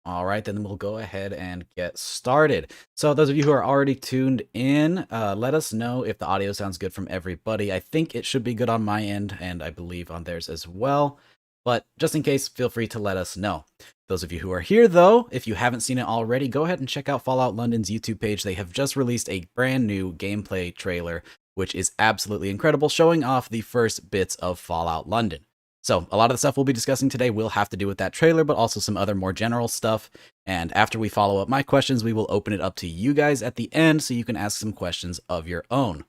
All right, then we'll go ahead and get started. So those of you who are already tuned in, let us know if the audio sounds good from everybody. I think it should be good on my end, and I believe on theirs as well. But just in case, feel free to let us know. Those of you who are here, though, if you haven't seen it already, go ahead and check out Fallout London's YouTube page. They have just released a brand new gameplay trailer, which is absolutely incredible, showing off the first bits of Fallout London. So a lot of the stuff we'll be discussing today will have to do with that trailer, but also some other more general stuff. And after we follow up my questions, we will open it up to you guys at the end so you can ask some questions of your own.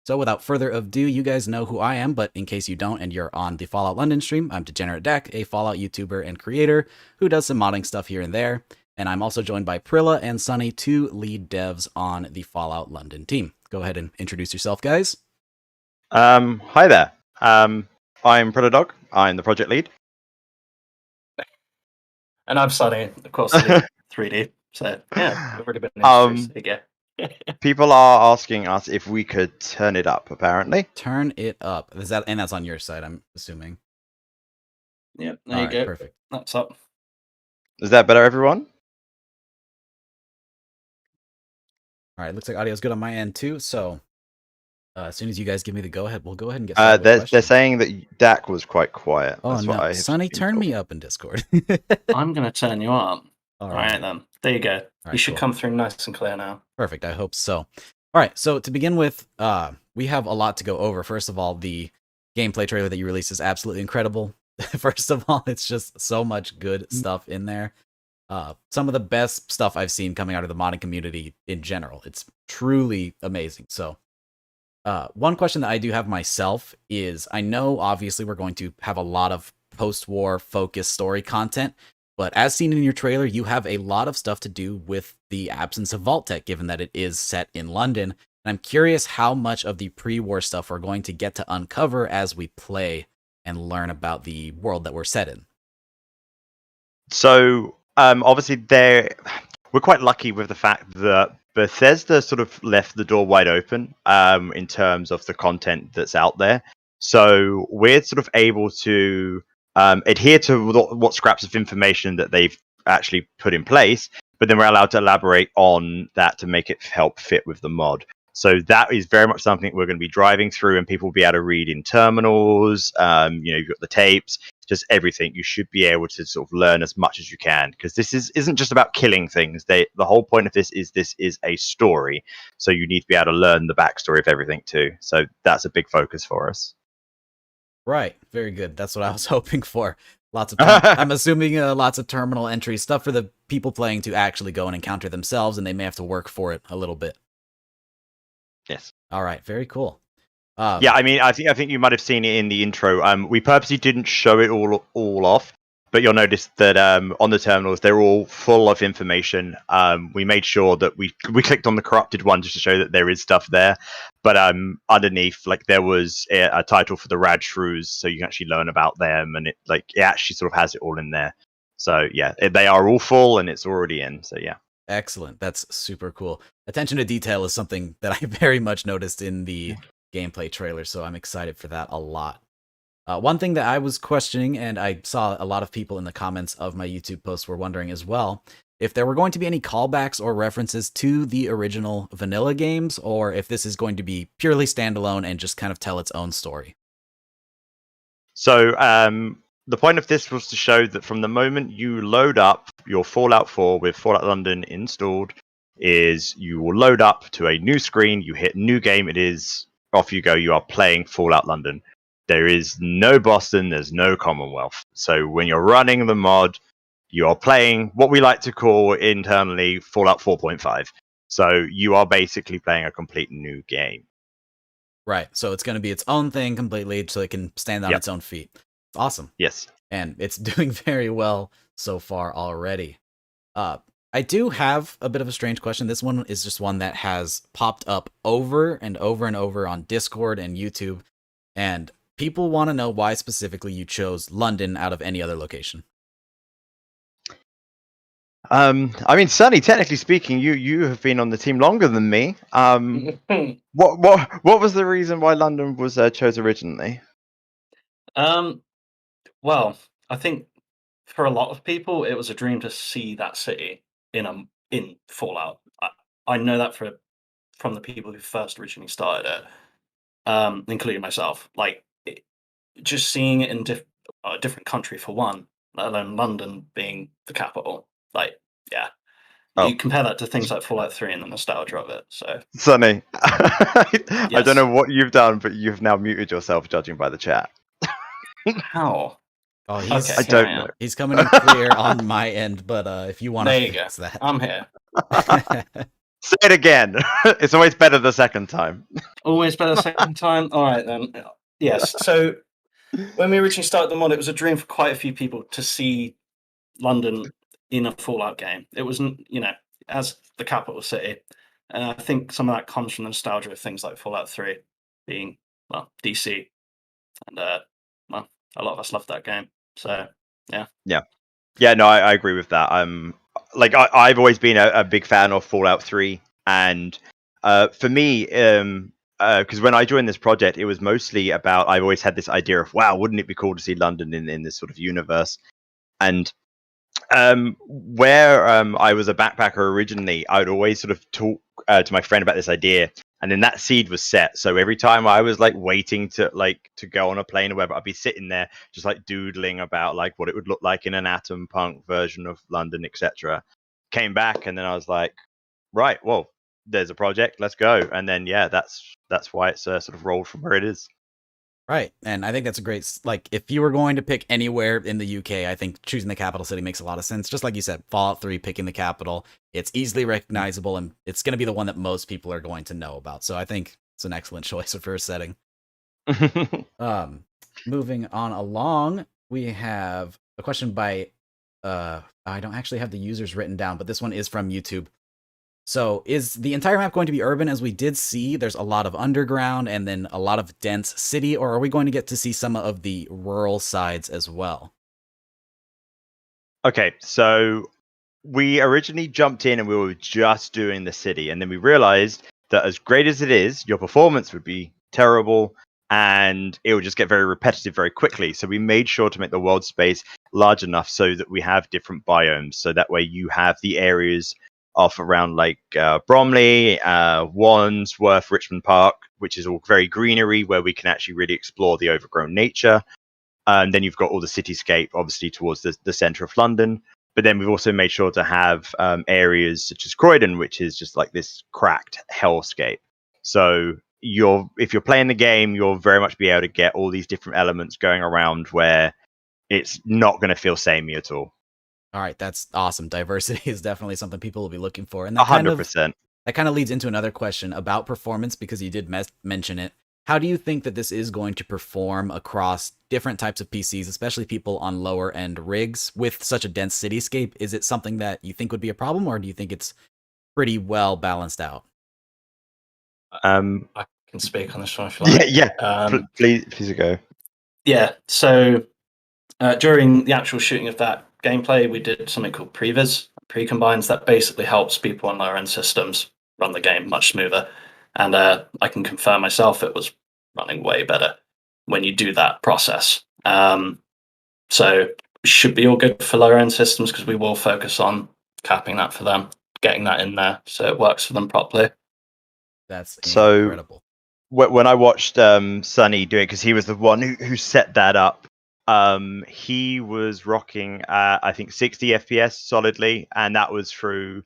So without further ado, you guys know who I am, but in case you don't and you're on the Fallout London stream, I'm Degenerate Dak, a Fallout YouTuber and creator who does some modding stuff here and there. And I'm also joined by Prilla and Sunny, two lead devs on the Fallout London team. Go ahead and introduce yourself, guys. Hi there. I'm Protodog. I'm the project lead. And I'm Sunny, of course, lead 3D. So yeah, we've already been introduced. There you go. People are asking us if we could turn it up, apparently. Turn it up. And that's on your side, I'm assuming. Yep, there you go. Perfect. That's up. Is that better, everyone? All right, looks like audio's good on my end too, so as soon as you guys give me the go-ahead, we'll go ahead and get started. They're saying that Dak was quite quiet. Oh, That's no. Sunny, turn me up in Discord. I'm going to turn you up. All right, then. There you go. You should come through nice and clear now. Perfect. I hope so. All right, so to begin with, we have a lot to go over. First of all, the gameplay trailer that you released is absolutely incredible. First of all, it's just so much good stuff in there. Some of the best stuff I've seen coming out of the modding community in general. It's truly amazing. So one question that I do have myself is, I know obviously we're going to have a lot of post-war focused story content, but as seen in your trailer, you have a lot of stuff to do with the absence of Vault-Tec, given that it is set in London. And I'm curious how much of the pre-war stuff we're going to get to uncover as we play and learn about the world that we're set in. So obviously we're quite lucky with the fact that Bethesda sort of left the door wide open in terms of the content that's out there. So we're sort of able to adhere to what scraps of information that they've actually put in place, but then we're allowed to elaborate on that to make it help fit with the mod. So that is very much something we're going to be driving through, and people will be able to read in terminals. You've got the tapes, just everything. You should be able to sort of learn as much as you can, because this isn't just about killing things. The whole point of this is a story, so you need to be able to learn the backstory of everything too. So that's a big focus for us. Right, very good. That's what I was hoping for. Lots of I'm assuming lots of terminal entry stuff for the people playing to actually go and encounter themselves, and they may have to work for it a little bit. Yes. All right. Very cool. Yeah, I mean, I think you might have seen it in the intro. We purposely didn't show it all off, but you'll notice that on the terminals they're all full of information. We made sure that we clicked on the corrupted one just to show that there is stuff there, but underneath, like, there was a title for the Rad Shrews, so you can actually learn about them, and it actually sort of has it all in there. So yeah, they are all full, and it's already in. So yeah. Excellent. That's super cool. Attention to detail is something that I very much noticed in the gameplay trailer, so I'm excited for that a lot. One thing that I was questioning, and I saw a lot of people in the comments of my YouTube posts were wondering as well, if there were going to be any callbacks or references to the original vanilla games, or if this is going to be purely standalone and just kind of tell its own story. So the point of this was to show that from the moment you load up your Fallout 4 with Fallout London installed, is you will load up to a new screen, you hit new game, it is off you go, you are playing Fallout London. There is no Boston, there's no Commonwealth. So when you're running the mod, you are playing what we like to call internally Fallout 4.5. So you are basically playing a complete new game. Right, so it's going to be its own thing completely, so it can stand on its own feet. It's awesome. Yes. And it's doing very well so far already. I do have a bit of a strange question. This one is just one that has popped up over and over and over on Discord and YouTube, and people want to know why specifically you chose London out of any other location. I mean, Sunny, technically speaking, you have been on the team longer than me. What was the reason why London was chosen originally? Well, I think for a lot of people, it was a dream to see that city in Fallout. I know that from the people who first originally started it, including myself. Like just seeing it in a different country for one, let alone London being the capital. Like, yeah, Oh, you compare that to things like Fallout 3 and the nostalgia of it. So, Sonny, I don't yes. know what you've done, but you've now muted yourself, judging by the chat. How? Oh, Okay, I here I don't know. am. he's coming in clear on my end, but if you want to There you go. fix that. I'm here. Say it again. It's always better the second time. Always better second time. All right then. Yes. So when we originally started the mod, it was a dream for quite a few people to see London in a Fallout game. It wasn't, as the capital city. And I think some of that comes from the nostalgia of things like Fallout 3 being, well, DC. And, well, a lot of us loved that game. So, yeah. Yeah, no, I agree with that. Like I've always been a big fan of Fallout 3, and for me, because when I joined this project, it was mostly about I've always had this idea of wow, wouldn't it be cool to see London in this sort of universe? And where I was a backpacker originally, I would always sort of talk to my friend about this idea, and then that seed was set. So every time I was like waiting to go on a plane or whatever, I'd be sitting there just like doodling about like what it would look like in an atom punk version of London, etc. Came back, and then I was like, right, well, there's a project, let's go. And then yeah, that's why it's sort of rolled from where it is. Right. And I think that's a great, like, if you were going to pick anywhere in the UK, I think choosing the capital city makes a lot of sense. Just like you said, Fallout 3, picking the capital, it's easily recognizable and it's going to be the one that most people are going to know about. So I think it's an excellent choice for a setting. Moving on along, we have a question by, I don't actually have the users written down, but this one is from YouTube. So is the entire map going to be urban? As we did see, there's a lot of underground and then a lot of dense city, or are we going to get to see some of the rural sides as well? Okay, so we originally jumped in and we were just doing the city, and then we realized that as great as it is, your performance would be terrible and it would just get very repetitive very quickly. So we made sure to make the world space large enough so that we have different biomes. So that way you have the areas off around like Bromley, Wandsworth, Richmond Park, which is all very greenery where we can actually really explore the overgrown nature. And then you've got all the cityscape, obviously, towards the center of London. But then we've also made sure to have areas such as Croydon, which is just like this cracked hellscape. So if you're playing the game, you'll very much be able to get all these different elements going around where it's not going to feel samey at all. All right, that's awesome. Diversity is definitely something people will be looking for, and that 100%. kind of leads into another question about performance because you did mention it. How do you think that this is going to perform across different types of PCs, especially people on lower end rigs with such a dense cityscape? Is it something that you think would be a problem, or do you think it's pretty well balanced out? I can speak on this one if you like. Yeah. Please go. Yeah, so during the actual shooting of that gameplay, we did something called previs, pre-combines, that basically helps people on lower end systems run the game much smoother. And I can confirm myself it was running way better when you do that process. So it should be all good for lower end systems because we will focus on capping that for them, getting that in there so it works for them properly. That's So incredible. When I watched Sonny do it, because he was the one who set that up, he was rocking I think 60 FPS solidly, and that was through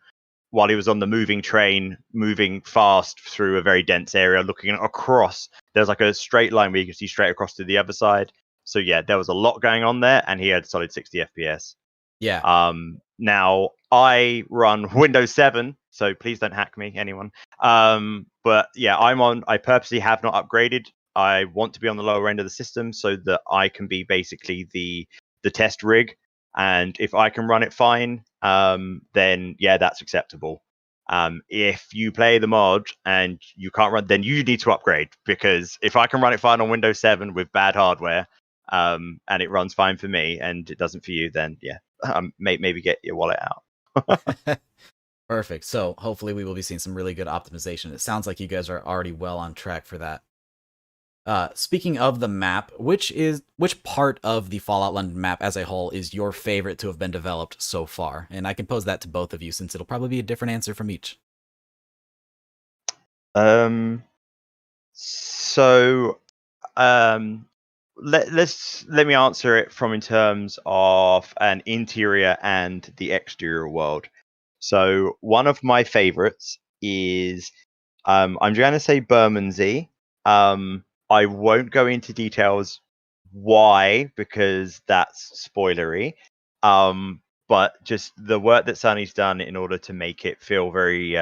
while he was on the moving train, moving fast through a very dense area, looking across. There's like a straight line where you can see straight across to the other side. So yeah, there was a lot going on there, and he had solid 60 FPS. Yeah. Now I run Windows 7, so please don't hack me, anyone. But yeah, I purposely have not upgraded. I want to be on the lower end of the system so that I can be basically the test rig, and if I can run it fine, then yeah, that's acceptable. If you play the mod and you can't run, then you need to upgrade, because if I can run it fine on Windows 7 with bad hardware, and it runs fine for me and it doesn't for you, then yeah, maybe get your wallet out. Perfect. So hopefully we will be seeing some really good optimization. It sounds like you guys are already well on track for that. Speaking of the map, which part of the Fallout London map as a whole is your favorite to have been developed so far? And I can pose that to both of you since it'll probably be a different answer from each. So let me answer it from in terms of an interior and the exterior world. So one of my favorites is I'm going to say Bermondsey. I won't go into details why because that's spoilery. But just the work that Sunny's done in order to make it feel very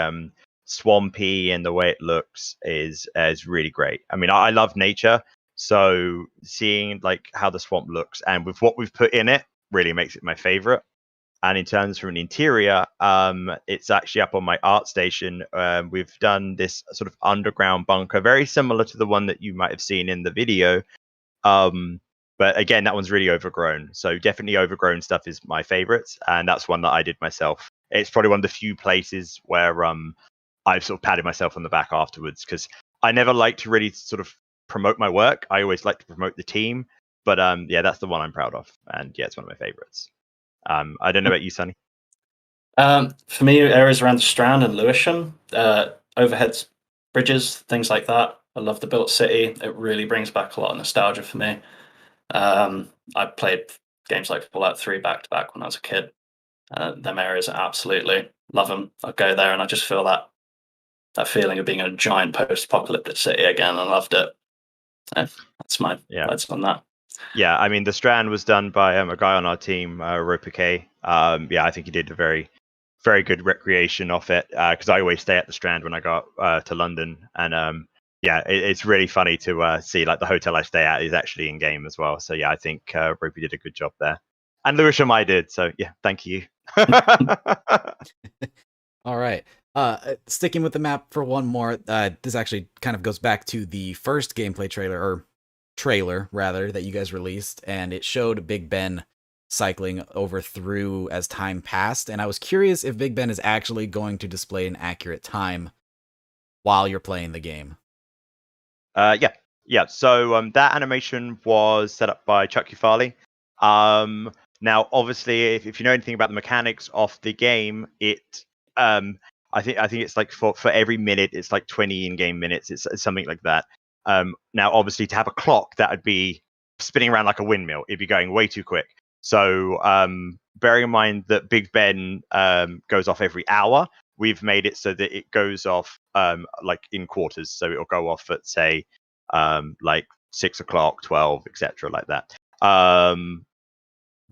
swampy and the way it looks is really great. I mean, I love nature, so seeing like how the swamp looks and with what we've put in it really makes it my favorite. And in terms of an interior, it's actually up on my art station. We've done this sort of underground bunker, very similar to the one that you might have seen in the video. But again, that one's really overgrown. So definitely overgrown stuff is my favorites. And that's one that I did myself. It's probably one of the few places where I've sort of patted myself on the back afterwards because I never like to really sort of promote my work. I always like to promote the team. But yeah, that's the one I'm proud of. And yeah, it's one of my favorites. I don't know about you, Sonny. For me, areas around the Strand and Lewisham, overhead bridges, things like that. I love the built city. It really brings back a lot of nostalgia for me. I played games like Fallout 3 back to back when I was a kid. Them areas are absolutely love them. I go there and I just feel that feeling of being in a giant post-apocalyptic city again. I loved it. That's my thoughts on that. Yeah, I mean, the Strand was done by a guy on our team, Roper K. Yeah, I think he did a very, very good recreation of it because I always stay at the Strand when I go to London, and yeah, it's really funny to see like the hotel I stay at is actually in game as well. So yeah, I think Roper did a good job there, and Lewisham I did. So yeah, thank you. All right. Sticking with the map for one more. This actually kind of goes back to the first gameplay trailer rather that you guys released, and it showed Big Ben cycling over through as time passed, and I was curious if Big Ben is actually going to display an accurate time while you're playing the game. Yeah. So that animation was set up by Chuck Ufali. Now, obviously, if you know anything about the mechanics of the game, I think it's like for every minute, it's like 20 in-game minutes. It's something like that. Now, obviously, to have a clock, that would be spinning around like a windmill. It'd be going way too quick. So, bearing in mind that Big Ben goes off every hour, we've made it so that it goes off like in quarters. So it'll go off at say like 6 o'clock, 12, etc., like that.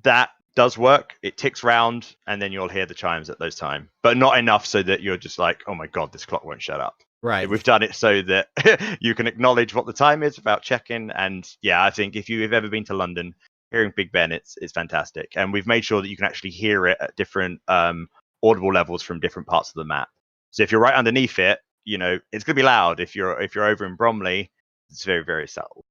That does work. It ticks round, and then you'll hear the chimes at those times, but not enough so that you're just like, oh my god, this clock won't shut up. Right. We've done it so that you can acknowledge what the time is without checking. And yeah, I think if you've ever been to London, hearing Big Ben, it's fantastic. And we've made sure that you can actually hear it at different audible levels from different parts of the map. So if you're right underneath it, you know it's going to be loud. If you're over in Bromley, it's very, very subtle.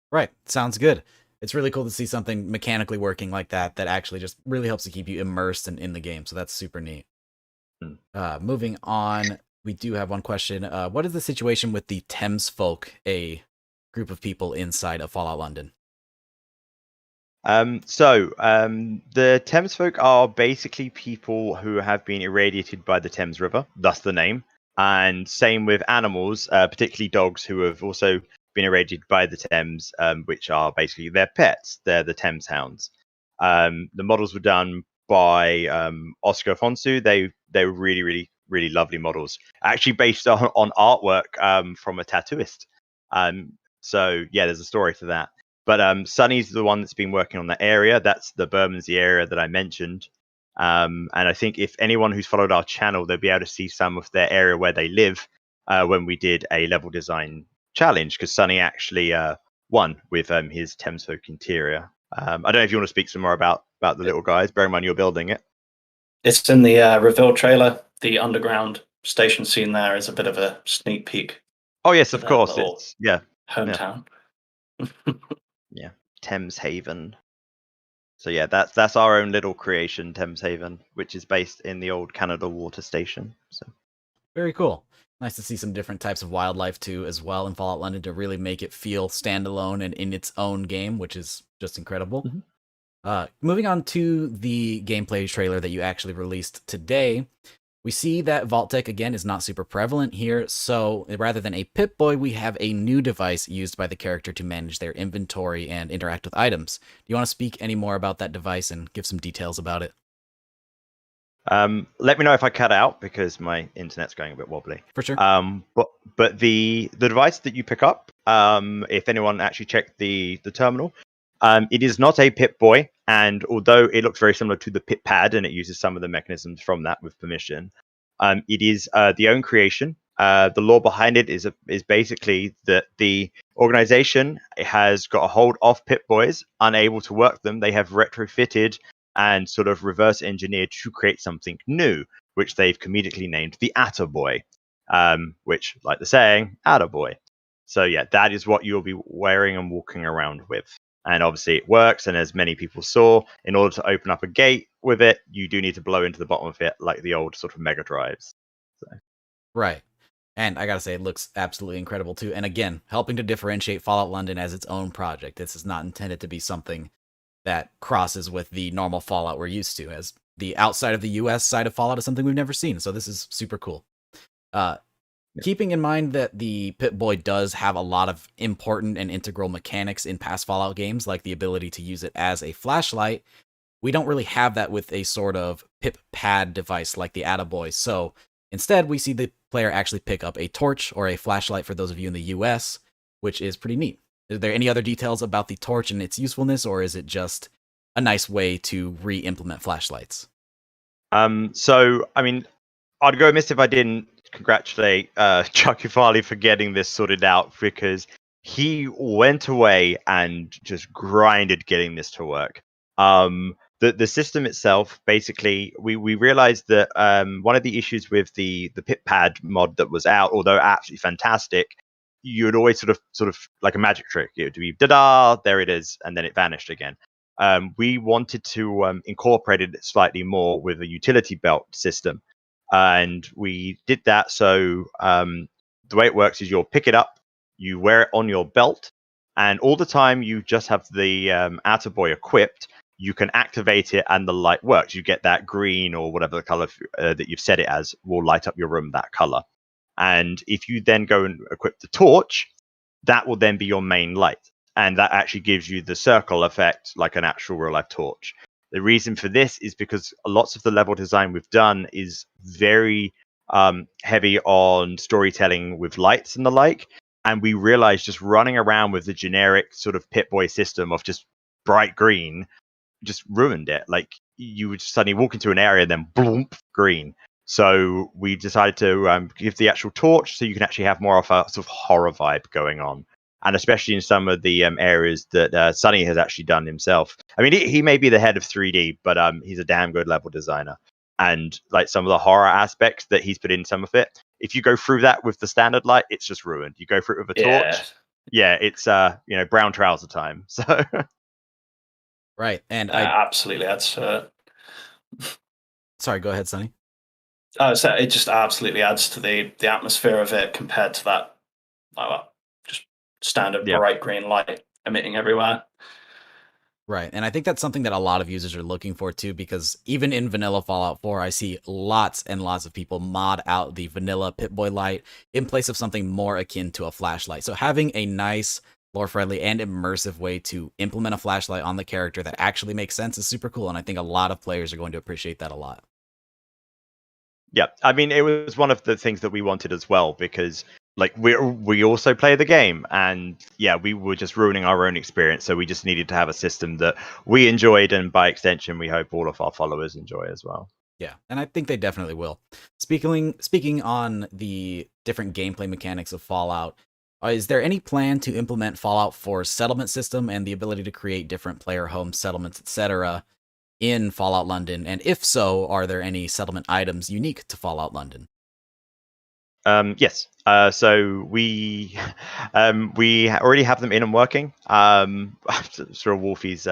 Right. Sounds good. It's really cool to see something mechanically working like that actually just really helps to keep you immersed in the game. So that's super neat. Moving on, we do have one question. What is the situation with the Thames folk, a group of people inside of Fallout London? The Thames folk are basically people who have been irradiated by the Thames River, thus the name. And same with animals, particularly dogs who have also been irradiated by the Thames, which are basically their pets. They're the Thames hounds. The models were done by Oscar Fonsu. They were really, really, really lovely models, actually based on artwork from a tattooist. So yeah, there's a story to that. But Sunny's the one that's been working on that area. That's the Bermondsey area that I mentioned. And I think if anyone who's followed our channel, they'll be able to see some of their area where they live when we did a level design challenge, because Sunny actually won with his Thames Folk interior. I don't know if you want to speak some more about the little guys. Bear in mind you're building it. It's in the reveal trailer. The underground station scene there is a bit of a sneak peek. Oh yes, of course. It's hometown. Yeah, Thames Haven. So yeah, that's our own little creation, Thames Haven, which is based in the old Canada Water Station. So very cool. Nice to see some different types of wildlife too, as well, in Fallout London to really make it feel standalone and in its own game, which is just incredible. Moving on to the gameplay trailer that you actually released today, we see that Vault-Tec again is not super prevalent here, so rather than a Pip-Boy, we have a new device used by the character to manage their inventory and interact with items. Do you want to speak any more about that device and give some details about it? Let me know if I cut out because my internet's going a bit wobbly. For sure. But the device that you pick up, if anyone actually checked the terminal, it is not a Pip-Boy, and although it looks very similar to the Pip-Pad and it uses some of the mechanisms from that with permission, it is the own creation. The lore behind it is basically that the organization has got a hold of Pip-Boys, unable to work them. They have retrofitted and sort of reverse engineered to create something new, which they've comedically named the Attaboy, which, like the saying, Attaboy. So yeah, that is what you'll be wearing and walking around with. And obviously it works, and as many people saw, in order to open up a gate with it, you do need to blow into the bottom of it like the old sort of Mega Drives. So. Right. And I gotta say, it looks absolutely incredible too. And again, helping to differentiate Fallout London as its own project. This is not intended to be something that crosses with the normal Fallout we're used to, as the outside of the US side of Fallout is something we've never seen. So this is super cool. Keeping in mind that the Pip-Boy does have a lot of important and integral mechanics in past Fallout games, like the ability to use it as a flashlight, we don't really have that with a sort of Pip-Pad device like the Attaboy. So instead, we see the player actually pick up a torch or a flashlight for those of you in the US, which is pretty neat. Are there any other details about the torch and its usefulness, or is it just a nice way to re-implement flashlights? So, I mean, I'd go amiss if I didn't congratulate Chucky Farley for getting this sorted out, because he went away and just grinded getting this to work. The system itself, basically, we realized that one of the issues with the Pip-Pad mod that was out, although absolutely fantastic, you would always sort of like a magic trick. It would be da-da, there it is, and then it vanished again. We wanted to incorporate it slightly more with a utility belt system. And we did that. So the way it works is you'll pick it up, you wear it on your belt, and all the time you just have the Attaboy equipped, you can activate it and the light works. You get that green or whatever the color that you've set it as will light up your room that color. And if you then go and equip the torch, that will then be your main light. And that actually gives you the circle effect like an actual real life torch. The reason for this is because lots of the level design we've done is very heavy on storytelling with lights and the like. And we realized just running around with the generic sort of Pip-Boy system of just bright green just ruined it. Like, you would suddenly walk into an area and then boom, green. So we decided to give the actual torch so you can actually have more of a sort of horror vibe going on. And especially in some of the areas that Sonny has actually done himself. I mean, he may be the head of 3D, but he's a damn good level designer. And like some of the horror aspects that he's put in some of it, if you go through that with the standard light, it's just ruined. You go through it with a torch, yeah, it's brown trouser time. So right, and absolutely adds to it. Sorry, go ahead, Sonny. So it just absolutely adds to the atmosphere of it compared to that just standard bright green light emitting everywhere. Right, and I think that's something that a lot of users are looking for too, because even in vanilla Fallout 4, I see lots and lots of people mod out the vanilla Pip-Boy light in place of something more akin to a flashlight. So having a nice, lore-friendly, and immersive way to implement a flashlight on the character that actually makes sense is super cool, and I think a lot of players are going to appreciate that a lot. Yeah, I mean, it was one of the things that we wanted as well, because like we also play the game, and yeah, we were just ruining our own experience, so we just needed to have a system that we enjoyed, and by extension we hope all of our followers enjoy as well. Yeah, and I think they definitely will. Speaking on the different gameplay mechanics of Fallout, is there any plan to implement Fallout 4's settlement system and the ability to create different player home settlements, etc., in Fallout London? And if so, are there any settlement items unique to Fallout London? Yes. So we already have them in and working. Sort of Wolfie's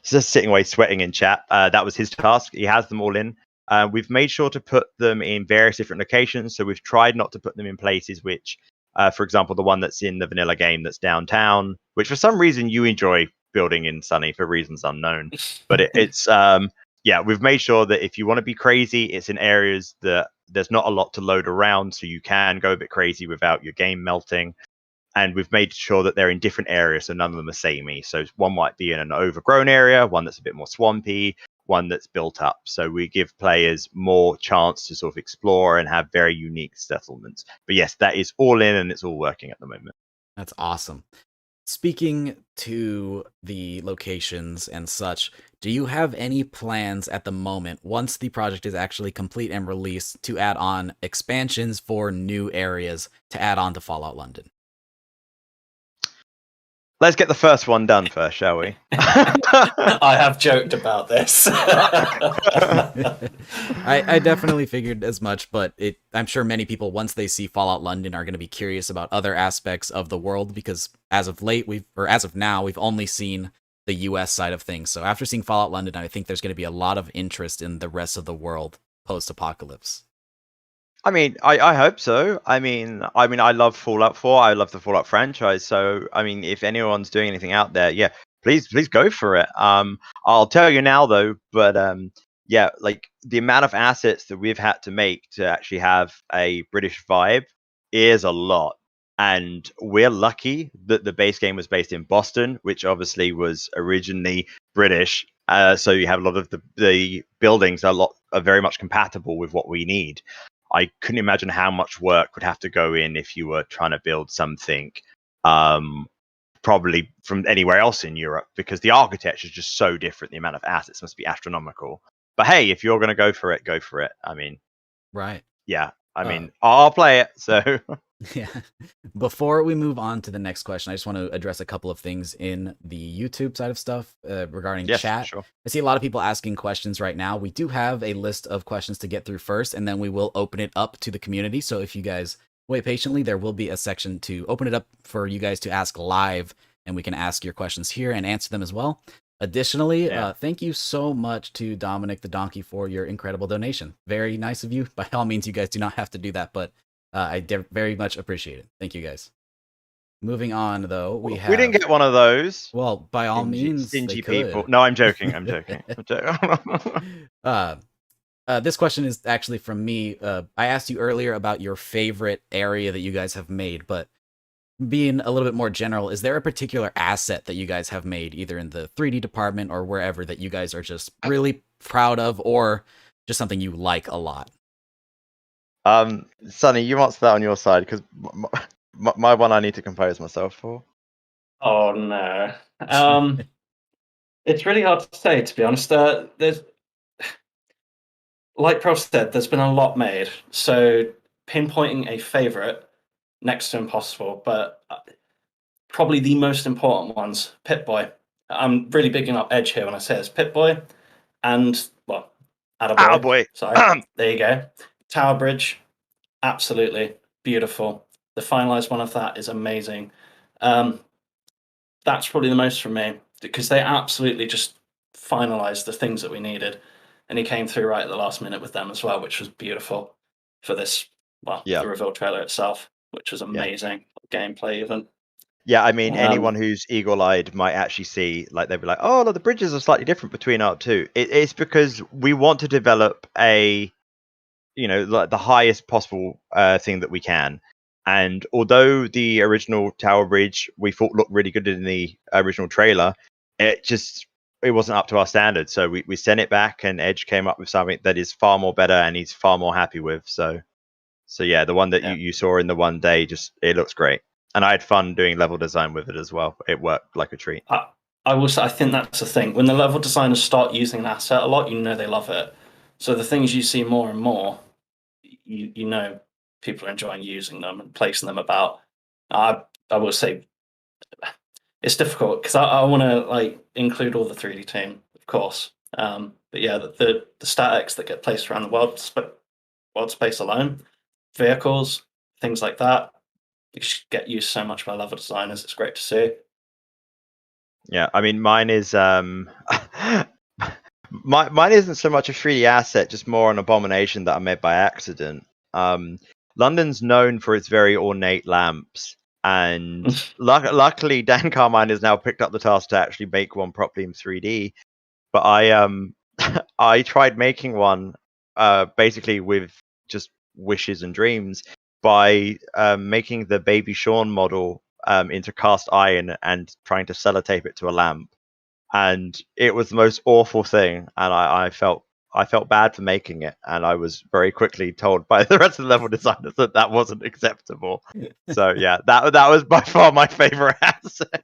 just sitting away sweating in chat. That was his task. He has them all in. We've made sure to put them in various different locations. So we've tried not to put them in places which, for example, the one that's in the vanilla game that's downtown, which for some reason you enjoy building in, Sunny, for reasons unknown. But it's yeah, we've made sure that if you want to be crazy, it's in areas that there's not a lot to load around, so you can go a bit crazy without your game melting. And we've made sure that they're in different areas, so none of them are samey. So one might be in an overgrown area, one that's a bit more swampy, one that's built up. So we give players more chance to sort of explore and have very unique settlements. But yes, that is all in and it's all working at the moment. That's awesome. Speaking to the locations and such, do you have any plans at the moment, once the project is actually complete and released, to add on expansions for new areas to add on to Fallout London? Let's get the first one done first, shall we? I have joked about this. I definitely figured as much, but I'm sure many people, once they see Fallout London, are going to be curious about other aspects of the world, because as of now, we've only seen the US side of things. So after seeing Fallout London, I think there's going to be a lot of interest in the rest of the world post-apocalypse. I mean, I hope so. I mean, I love Fallout 4. I love the Fallout franchise. So, I mean, if anyone's doing anything out there, yeah, please go for it. I'll tell you now though, but yeah, like the amount of assets that we've had to make to actually have a British vibe is a lot. And we're lucky that the base game was based in Boston, which obviously was originally British. So you have a lot of the buildings are very much compatible with what we need. I couldn't imagine how much work would have to go in if you were trying to build something probably from anywhere else in Europe, because the architecture is just so different. The amount of assets must be astronomical. But hey, if you're going to go for it, go for it. I mean, right. Yeah. I mean, I'll play it. So yeah. Before we move on to the next question, I just want to address a couple of things in the YouTube side of stuff regarding chat. Sure. I see a lot of people asking questions right now. We do have a list of questions to get through first, and then we will open it up to the community. So if you guys wait patiently, there will be a section to open it up for you guys to ask live, and we can ask your questions here and answer them as well. Additionally, thank you so much to Dominic the Donkey for your incredible donation. Very nice of you. By all means, you guys do not have to do that, but I very much appreciate it. Thank you, guys. Moving on, though, we didn't get one of those. Well, by all means, stingy they people. could. No, I'm joking. I'm joking. This question is actually from me. I asked you earlier about your favorite area that you guys have made, but being a little bit more general, is there a particular asset that you guys have made, either in the 3D department or wherever, that you guys are just really proud of, or just something you like a lot? Sunny, you answer that on your side, because my one I need to compose myself for. Oh no. It's really hard to say, to be honest. There's, like Prof said, there's been a lot made, so pinpointing a favorite, next to impossible, but probably the most important ones, Pip-Boy. I'm really bigging up Edge here when I say this. Pip-Boy and, well, Attaboy. Sorry, there you go. Tower Bridge, absolutely beautiful. The finalized one of that is amazing. That's probably the most from me, because they absolutely just finalized the things that we needed, and he came through right at the last minute with them as well, which was beautiful for this, the reveal trailer itself, which was amazing. Gameplay even. Yeah, I mean, anyone who's eagle-eyed might actually see, like, they'd be like, oh, no, the bridges are slightly different between Arc 2. It's because we want to develop like the highest possible thing that we can. And although the original Tower Bridge we thought looked really good in the original trailer, it wasn't up to our standards. So we sent it back, and Edge came up with something that is far more better and he's far more happy with. So yeah, the one that you saw in the one day, it looks great. And I had fun doing level design with it as well. It worked like a treat. I will say, I think that's the thing. When the level designers start using an asset a lot, they love it. So the things you see more and more, you know people are enjoying using them and placing them about. I will say it's difficult, because I want to include all the 3D team, of course. But yeah, the statics that get placed around the world space alone, vehicles, things like that, you get used so much by level designers. It's great to see. Yeah, I mean, mine is Mine isn't so much a 3D asset, just more an abomination that I made by accident. London's known for its very ornate lamps, and luckily Dan Carmine has now picked up the task to actually make one properly in 3D. But I tried making one basically with just wishes and dreams by making the baby Sean model into cast iron and trying to sellotape it to a lamp, and it was the most awful thing, and I felt bad for making it, and I was very quickly told by the rest of the level designers that that wasn't acceptable. So yeah, that was by far my favorite asset.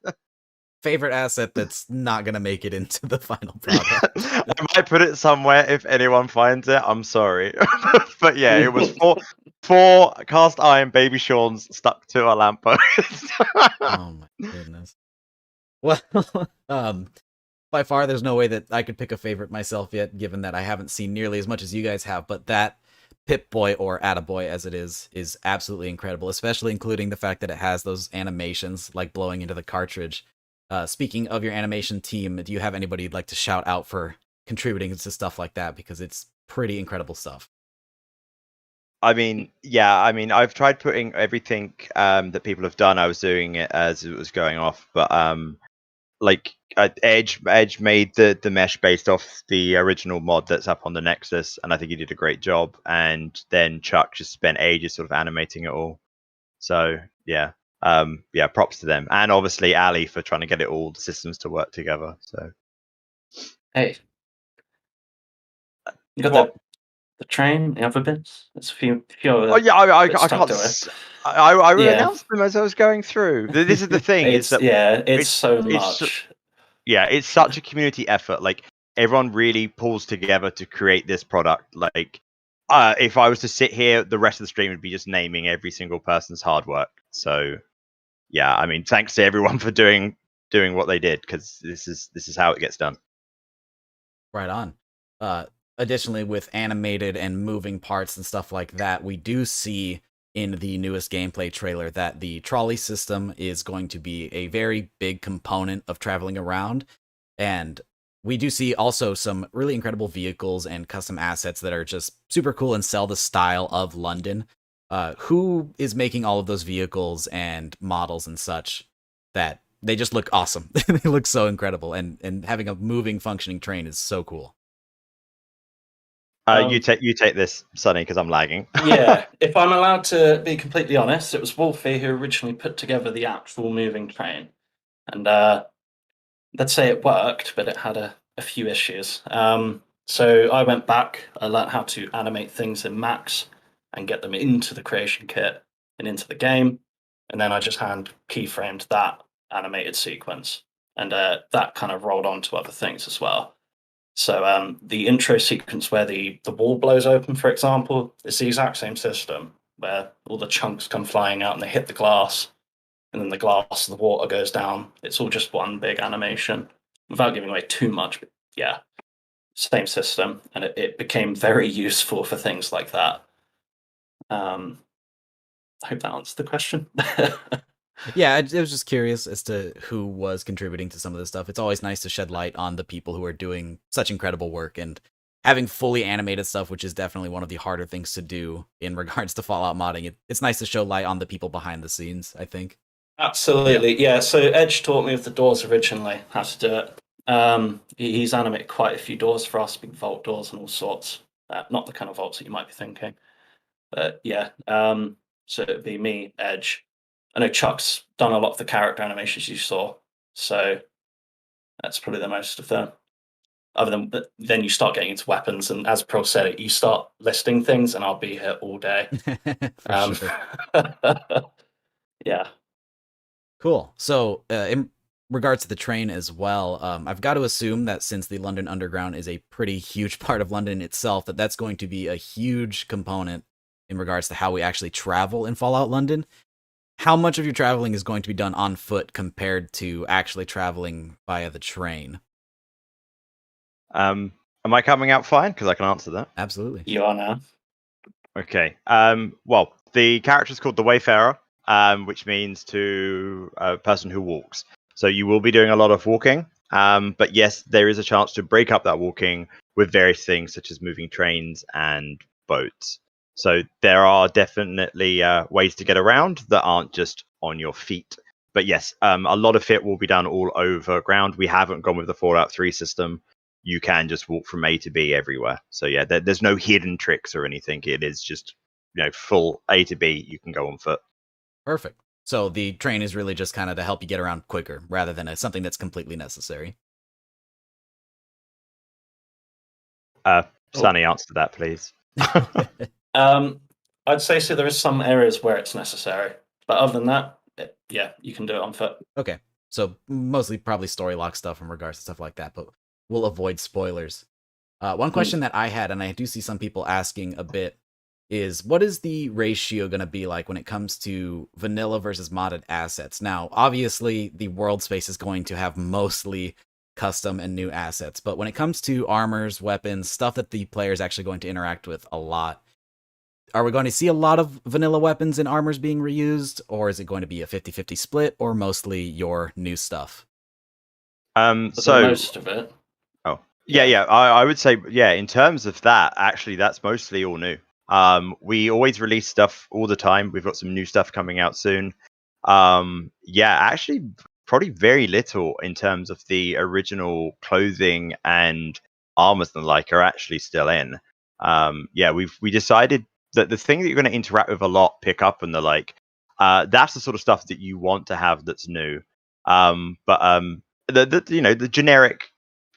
Favorite asset that's not gonna make it into the final product. I might put it somewhere if anyone finds it. I'm sorry, but yeah, it was four cast iron baby Sean's stuck to a lamppost. Oh my goodness. Well, by far, there's no way that I could pick a favorite myself yet, given that I haven't seen nearly as much as you guys have. But that Pip-Boy, or Attaboy as it is absolutely incredible, especially including the fact that it has those animations like blowing into the cartridge. Speaking of your animation team, do you have anybody you'd like to shout out for contributing to stuff like that? Because it's pretty incredible stuff. I mean, yeah, I've tried putting everything that people have done. I was doing it as it was going off, but like Edge made the mesh based off the original mod that's up on the Nexus, and I think he did a great job. And then Chuck just spent ages sort of animating it all. So yeah, yeah, props to them, and obviously Ali for trying to get it all the systems to work together. So Hey, you got what? the train, the other bits. There's a few Oh yeah, I bits can't. stuck to it. I Yeah. announced them as I was going through. This is the thing: is that it's so it's much. yeah, it's such a community effort. Like everyone really pulls together to create this product. Like if I was to sit here, the rest of the stream would be just naming every single person's hard work. So yeah, I mean, thanks to everyone for doing what they did, because this is how it gets done. Right on. Additionally, with animated and moving parts and stuff like that, we do see in the newest gameplay trailer that the trolley system is going to be a very big component of traveling around. And we do see also some really incredible vehicles and custom assets that are just super cool and sell the style of London. Who is making all of those vehicles and models and such that they just look awesome? They look so incredible, and having a moving, functioning train is so cool. You take this, Sonny, because I'm lagging. Yeah, if I'm allowed to be completely honest, it was Wolfie who originally put together the actual moving train, and let's say it worked, but it had a few issues. So I went back, I learned how to animate things in Max and get them into the creation kit and into the game, and then I just hand keyframed that animated sequence, and that kind of rolled on to other things as well. So the intro sequence where the wall blows open, for example, it's the exact same system where all the chunks come flying out and they hit the glass, and then the glass, the water goes down. It's all just one big animation. Without giving away too much, but yeah, same system, and it became very useful for things like that. I hope that answers the question. Yeah, I was just curious as to who was contributing to some of this stuff. It's always nice to shed light on the people who are doing such incredible work, and having fully animated stuff, which is definitely one of the harder things to do in regards to Fallout modding. It's nice to show light on the people behind the scenes, I think. Absolutely, yeah. So Edge taught me with the doors originally how to do it. He's animated quite a few doors for us, big vault doors and all sorts. Not the kind of vaults that you might be thinking, but yeah. So it'd be me, Edge. I know Chuck's done a lot of the character animations you saw, so that's probably the most of them. Other than then, you start getting into weapons, and as Pro said it, you start listing things, and I'll be here all day. For sure. Yeah. Cool. So, in regards to the train as well, I've got to assume that since the London Underground is a pretty huge part of London itself, that that's going to be a huge component in regards to how we actually travel in Fallout London. How much of your traveling is going to be done on foot compared to actually traveling via the train? Am I coming out fine? Because I can answer that. Absolutely. You are now. Okay. Well, the character is called the Wayfarer, which means to a person who walks. So you will be doing a lot of walking. But yes, there is a chance to break up that walking with various things such as moving trains and boats. So there are definitely ways to get around that aren't just on your feet. But yes, a lot of it will be done all over ground. We haven't gone with the Fallout 3 system. You can just walk from A to B everywhere. So yeah, there's no hidden tricks or anything. It is just full A to B. You can go on foot. Perfect. So the train is really just kind of to help you get around quicker rather than something that's completely necessary. Sunny, answer that, please. I'd say so. There is some areas where it's necessary, but other than that, yeah, you can do it on foot. Okay, so mostly probably story lock stuff in regards to stuff like that, but we'll avoid spoilers. One question that I had, and I do see some people asking a bit, is what is the ratio going to be like when it comes to vanilla versus modded assets? Now, obviously, the world space is going to have mostly custom and new assets, but when it comes to armors, weapons, stuff that the player is actually going to interact with a lot, are we going to see a lot of vanilla weapons and armors being reused, or is it going to be a 50-50 split, or mostly your new stuff? So most of it. Oh, yeah. I would say, yeah, in terms of that, actually, that's mostly all new. We always release stuff all the time. We've got some new stuff coming out soon. Yeah, actually, probably very little in terms of the original clothing and armors and the like are actually still in. Yeah, we decided that the thing that you're going to interact with a lot, pick up and the like, that's the sort of stuff that you want to have that's new. But the generic,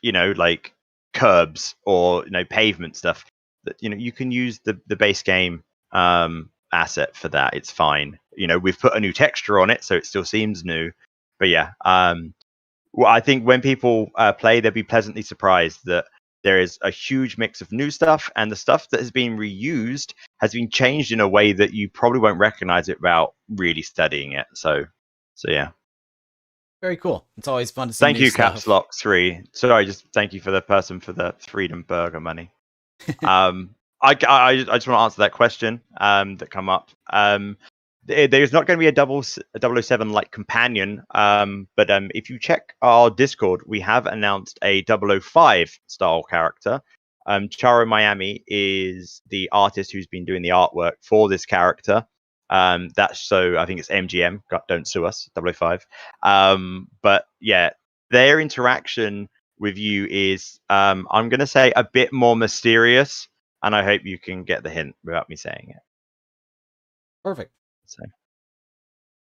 like curbs or pavement stuff that you can use the base game asset for that. It's fine. We've put a new texture on it, so it still seems new. But yeah, well, I think when people play, they'll be pleasantly surprised that there is a huge mix of new stuff, and the stuff that has been reused has been changed in a way that you probably won't recognize it without really studying it. So yeah. Very cool. It's always fun to see Thank new you, stuff. Caps Lock 3. Sorry, just thank you for the person for the Freedom Burger money. I just want to answer that question that come up. There's not going to be a 007 like companion, but if you check our Discord, we have announced a 005 style character. Charo Miami is the artist who's been doing the artwork for this character. That's so I think it's MGM. Don't sue us, 005. But yeah, their interaction with you is I'm going to say a bit more mysterious, and I hope you can get the hint without me saying it. Perfect. So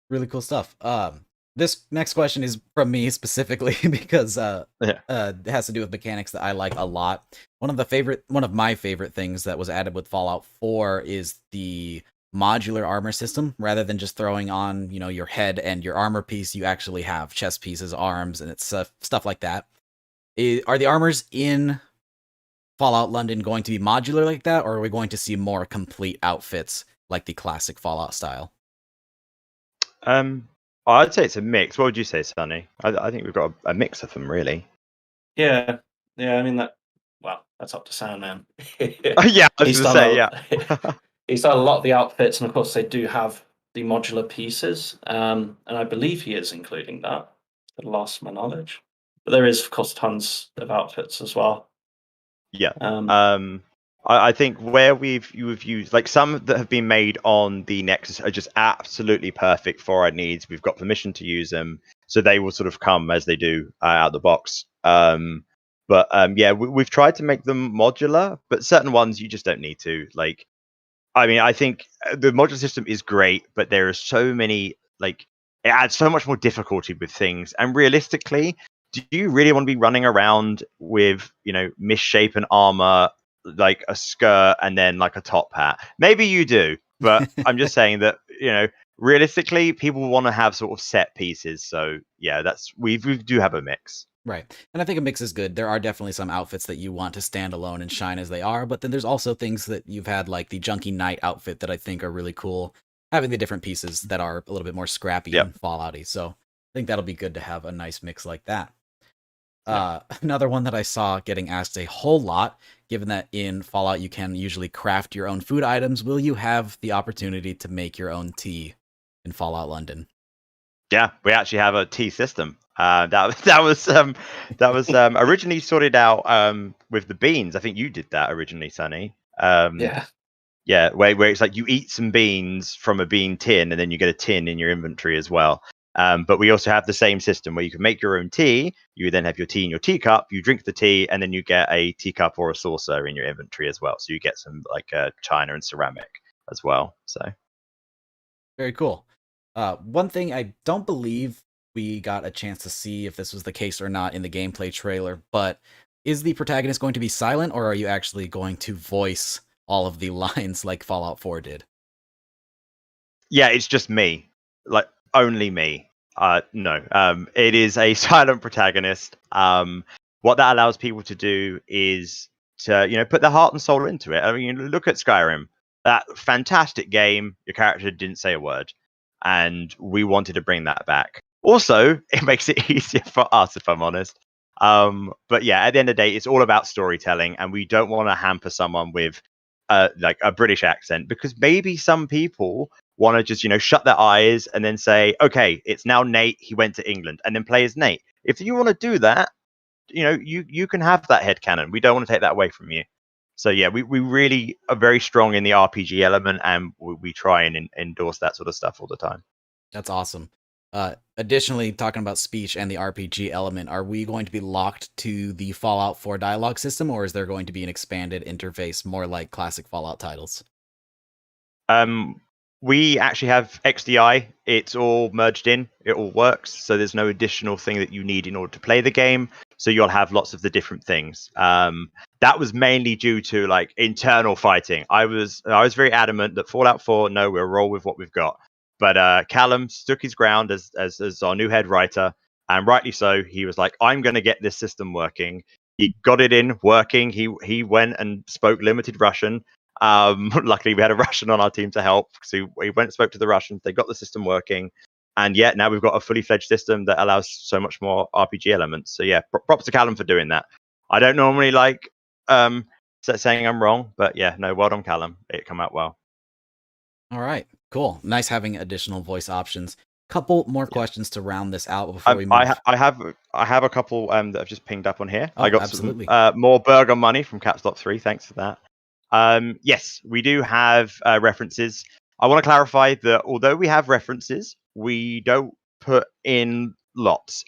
really cool stuff. This next question is from me specifically because it has to do with mechanics that I like a lot. One of my favorite things that was added with Fallout 4 is the modular armor system. Rather than just throwing on, your head and your armor piece, you actually have chest pieces, arms, and it's stuff like that. Are the armors in Fallout London going to be modular like that, or are we going to see more complete outfits like the classic Fallout style? I'd say it's a mix. What would you say, Sunny? I think we've got a mix of them, really. Yeah. I mean that's up to Sandman. Yeah, I was going to say, yeah. He's done a lot of the outfits, and of course they do have the modular pieces, and I believe he is including that, to the last of my knowledge. But there is, of course, tons of outfits as well. Yeah. I think where you've used like some that have been made on the Nexus are just absolutely perfect for our needs. We've got permission to use them, so they will sort of come as they do out the box. But yeah, we've tried to make them modular, but certain ones you just don't need to. Like, I mean, I think the modular system is great, but there are so many, like, it adds so much more difficulty with things. And realistically, do you really want to be running around with, misshapen armor, like a skirt and then like a top hat? Maybe you do, but I'm just saying that, realistically, people want to have sort of set pieces. So yeah, we do have a mix. Right. And I think a mix is good. There are definitely some outfits that you want to stand alone and shine as they are, but then there's also things that you've had, like the Junkie Knight outfit, that I think are really cool, having the different pieces that are a little bit more scrappy and Fallout-y. So I think that'll be good to have a nice mix like that. Another one that I saw getting asked a whole lot, given that in Fallout you can usually craft your own food items, will you have the opportunity to make your own tea in Fallout London? Yeah, we actually have a tea system. That was originally sorted out with the beans. I think you did that originally, Sunny. Yeah. Yeah, where it's like you eat some beans from a bean tin, and then you get a tin in your inventory as well. But we also have the same system where you can make your own tea. You then have your tea in your teacup. You drink the tea, and then you get a teacup or a saucer in your inventory as well. So you get some like china and ceramic as well. So Very cool. One thing I don't believe we got a chance to see if this was the case or not in the gameplay trailer, but is the protagonist going to be silent, or are you actually going to voice all of the lines like Fallout 4 did? yeah, it's just me, like only me. No, it is a silent protagonist. What that allows people to do is to put their heart and soul into it. I mean, look at Skyrim, that fantastic game. Your character didn't say a word, and we wanted to bring that back. Also, it makes it easier for us, if I'm honest. But yeah, at the end of the day, it's all about storytelling, and we don't want to hamper someone with like a British accent, because maybe some people want to just shut their eyes and then say, okay, it's now Nate, he went to England, and then play as Nate. If you want to do that, you can have that headcanon. We don't want to take that away from you. So yeah, we really are very strong in the RPG element, and we try and endorse that sort of stuff all the time. That's awesome. Additionally, talking about speech and the RPG element, are we going to be locked to the Fallout 4 dialogue system, or is there going to be an expanded interface more like classic Fallout titles? We actually have XDI. It's all merged in. It all works. So there's no additional thing that you need in order to play the game. So you'll have lots of the different things. That was mainly due to like internal fighting. I was very adamant that Fallout 4, no, we'll roll with what we've got. But Callum stuck his ground as our new head writer, and rightly so. He was like, I'm going to get this system working. He got it in working. He went and spoke limited Russian. Luckily, we had a Russian on our team to help. So we went and spoke to the Russians. They got the system working. And yeah, now we've got a fully fledged system that allows so much more RPG elements. So yeah, props to Callum for doing that. I don't normally like saying I'm wrong, but yeah, no, well done, Callum. It come out well. All right, cool. Nice having additional voice options. Couple more questions to round this out before we move. I have a couple that I've just pinged up on here. Oh, I got absolutely. some more burger money from Caps.3. Thanks for that. Yes, we do have references. I want to clarify that although we have references, we don't put in lots.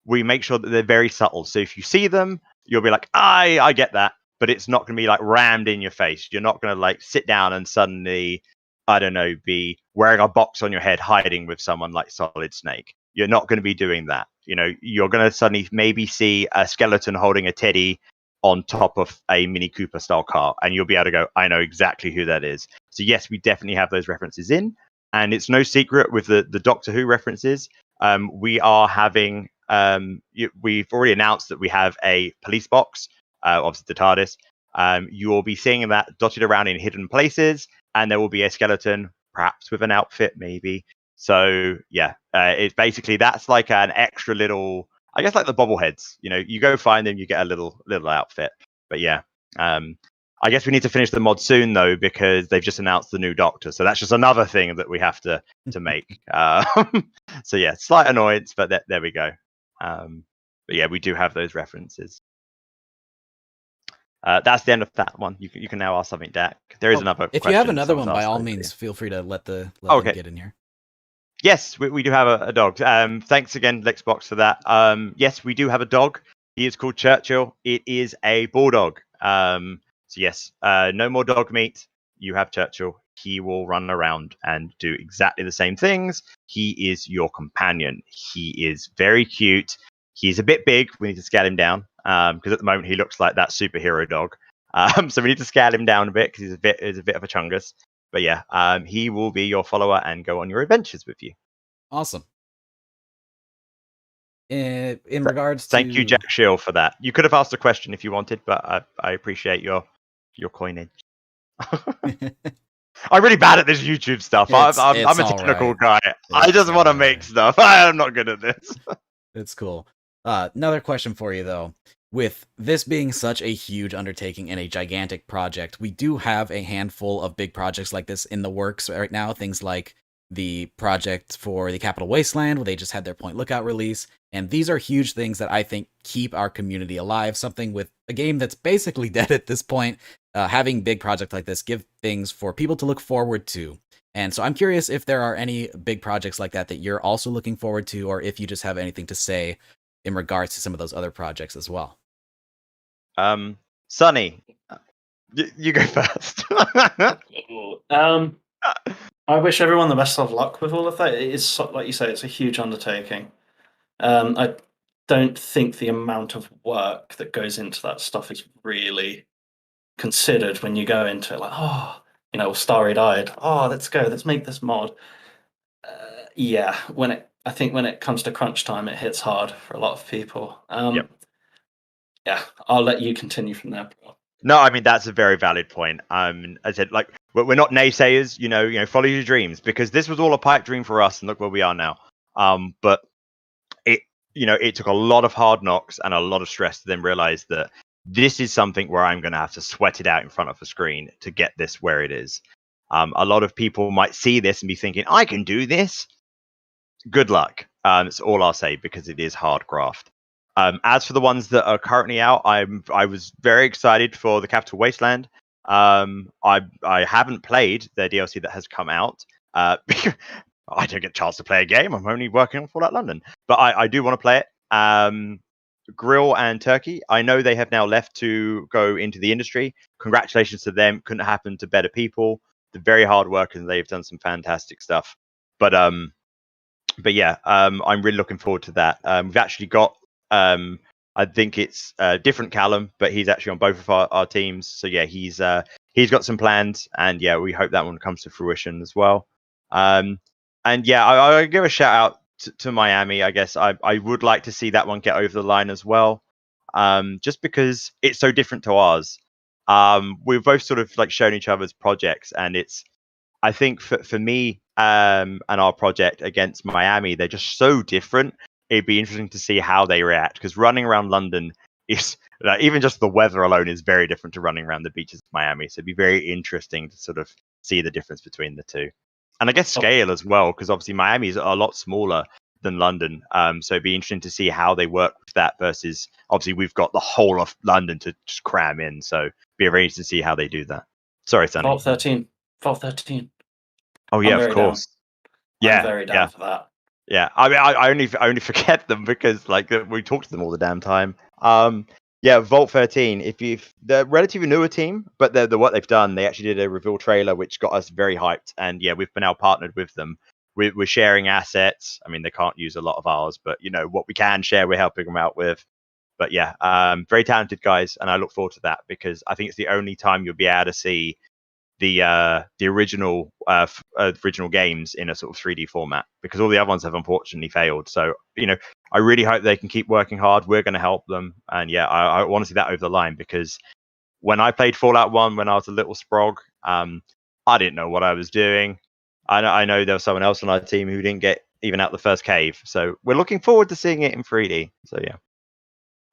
We make sure that they're very subtle. So if you see them, you'll be like, I get that. But it's not going to be like rammed in your face. You're not going to like sit down and suddenly, I don't know, be wearing a box on your head, hiding with someone like Solid Snake. You're not going to be doing that. You're going to suddenly maybe see a skeleton holding a teddy on top of a Mini Cooper style car, and you'll be able to go, I know exactly who that is. So yes, we definitely have those references in, and it's no secret with the Doctor Who references. We are having, we've already announced that we have a police box, obviously the TARDIS. You will be seeing that dotted around in hidden places, and there will be a skeleton, perhaps with an outfit, maybe. So yeah, it's basically, that's like an extra little, I guess, like the bobbleheads. You go find them, you get a little outfit. But yeah, I guess we need to finish the mod soon though, because they've just announced the new Doctor. So that's just another thing that we have to make. So yeah, slight annoyance, but there we go. But yeah, we do have those references. That's the end of that one. You can now ask something, Dak. There is another. If you have another one, by all means, feel free to let them get in here. Yes, we do have a dog. Thanks again, Lexbox, for that. Yes, we do have a dog. He is called Churchill. It is a bulldog. So yes, no more dog meat. You have Churchill. He will run around and do exactly the same things. He is your companion. He is very cute. He's a bit big. We need to scale him down because at the moment he looks like that superhero dog. So we need to scale him down a bit because he's a bit of a chungus. But yeah, he will be your follower and go on your adventures with you. Awesome. In regards to... Thank you, Jack Shield, for that. You could have asked a question if you wanted, but I appreciate your coinage. I'm really bad at this YouTube stuff. I'm a technical guy. I just want to make stuff. I'm not good at this. It's cool. Another question for you, though. With this being such a huge undertaking and a gigantic project, we do have a handful of big projects like this in the works right now. Things like the project for the Capital Wasteland, where they just had their Point Lookout release. And these are huge things that I think keep our community alive. Something with a game that's basically dead at this point, having big projects like this give things for people to look forward to. And so I'm curious if there are any big projects like that that you're also looking forward to, or if you just have anything to say in regards to some of those other projects as well. Sonny, you go first. I wish everyone the best of luck with all of that. It is, like you say, it's a huge undertaking. I don't think the amount of work that goes into that stuff is really considered when you go into it. Like, oh, starry-eyed. Oh, let's go. Let's make this mod. Yeah, I think when it comes to crunch time, it hits hard for a lot of people. Yep. Yeah, I'll let you continue from there. No, I mean that's a very valid point. I said, like, we're not naysayers. Follow your dreams, because this was all a pipe dream for us, and look where we are now. But it took a lot of hard knocks and a lot of stress to then realize that this is something where I'm going to have to sweat it out in front of a screen to get this where it is. A lot of people might see this and be thinking, I can do this. Good luck. That's all I'll say, because it is hard graft. As for the ones that are currently out, I was very excited for the Capital Wasteland. I haven't played the DLC that has come out. I don't get a chance to play a game. I'm only working on Fallout London, but I do want to play it. Grill and Turkey, I know they have now left to go into the industry. Congratulations to them. Couldn't happen to better people. They're very hard workers, and they've done some fantastic stuff. But yeah, I'm really looking forward to that. We've actually got, I think it's a different Callum, but he's actually on both of our teams. So yeah, he's got some plans, and yeah, we hope that one comes to fruition as well. And yeah, I give a shout out to Miami. I guess I would like to see that one get over the line as well, just because it's so different to ours. We've both sort of like shown each other's projects, and I think for me and our project against Miami, they're just so different. It'd be interesting to see how they react, because running around London is even just the weather alone is very different to running around the beaches of Miami. So it'd be very interesting to sort of see the difference between the two. And I guess scale as well, because obviously Miami is a lot smaller than London. So it'd be interesting to see how they work with that versus obviously we've got the whole of London to just cram in. So it'd be very interesting to see how they do that. Sorry, Sonny. Vault 13. Vault 13. Oh yeah, of course. Down. I'm very down for that. Yeah, I mean, I only forget them because like we talk to them all the damn time. Yeah, Vault 13. They're a relatively newer team, but what they've done, they actually did a reveal trailer which got us very hyped, and yeah, we've now partnered with them. We're sharing assets. I mean, they can't use a lot of ours, but what we can share, we're helping them out with. But yeah, very talented guys, and I look forward to that because I think it's the only time you'll be able to see the original games in a sort of 3D format, because all the other ones have unfortunately failed. So I really hope they can keep working hard. We're going to help them, and yeah, I want to see that over the line, because when I played Fallout 1 when I was a little sprog, I didn't know what I was doing. I know there was someone else on our team who didn't get even out the first cave, so we're looking forward to seeing it in 3D. So yeah.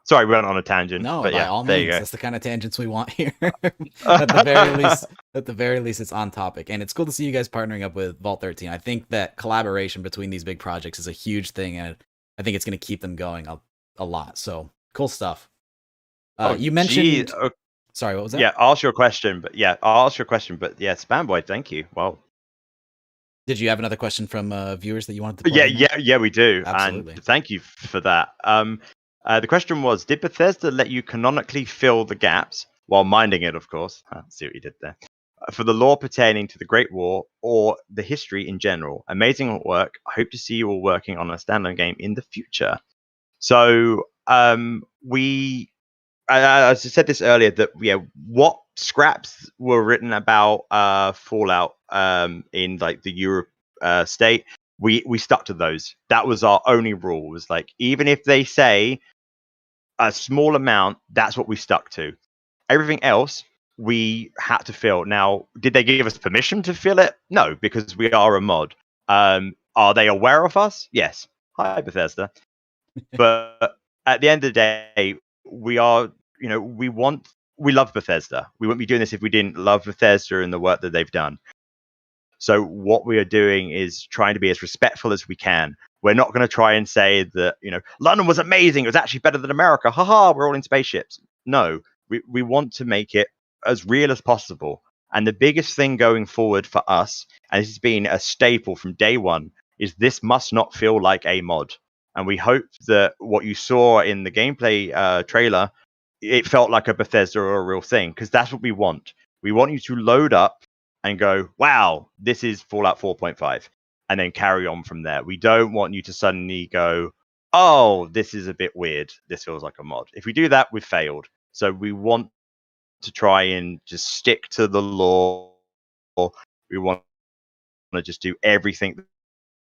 Sorry, we went on a tangent. No, but by yeah, all there means, you go. that's the kind of tangents we want here. At the very least, it's on topic, and it's cool to see you guys partnering up with Vault 13. I think that collaboration between these big projects is a huge thing, and I think it's going to keep them going a lot. So cool stuff. You mentioned. Sorry, what was that? Yeah, I'll ask your question, but yeah, Spamboy, thank you. Wow. Did you have another question from viewers that you wanted to? Yeah, we do. Absolutely. And thank you for that. The question was, did Bethesda let you canonically fill the gaps while minding it, of course? See what you did there. For the lore pertaining to the Great War or the history in general. Amazing work. I hope to see you all working on a standalone game in the future. So I said this earlier, that what scraps were written about Fallout in like the Europe state, we stuck to those. That was our only rule. It was like, even if they say a small amount, that's what we stuck to. Everything else we had to fill. Now, did they give us permission to fill it? No, because we are a mod. Are they aware of us? Yes. Hi, Bethesda. But at the end of the day, we are, we love Bethesda. We wouldn't be doing this if we didn't love Bethesda and the work that they've done. So what we are doing is trying to be as respectful as we can. We're not going to try and say that, London was amazing. It was actually better than America. Haha, we're all in spaceships. No, we want to make it as real as possible. And the biggest thing going forward for us, and this has been a staple from day one, is this must not feel like a mod. And we hope that what you saw in the gameplay trailer, it felt like a Bethesda or a real thing, because that's what we want. We want you to load up and go, wow, this is Fallout 4.5, and then carry on from there. We don't want you to suddenly go, oh, this is a bit weird. This feels like a mod. If we do that, we've failed. So we want to try and just stick to the lore. We want to just do everything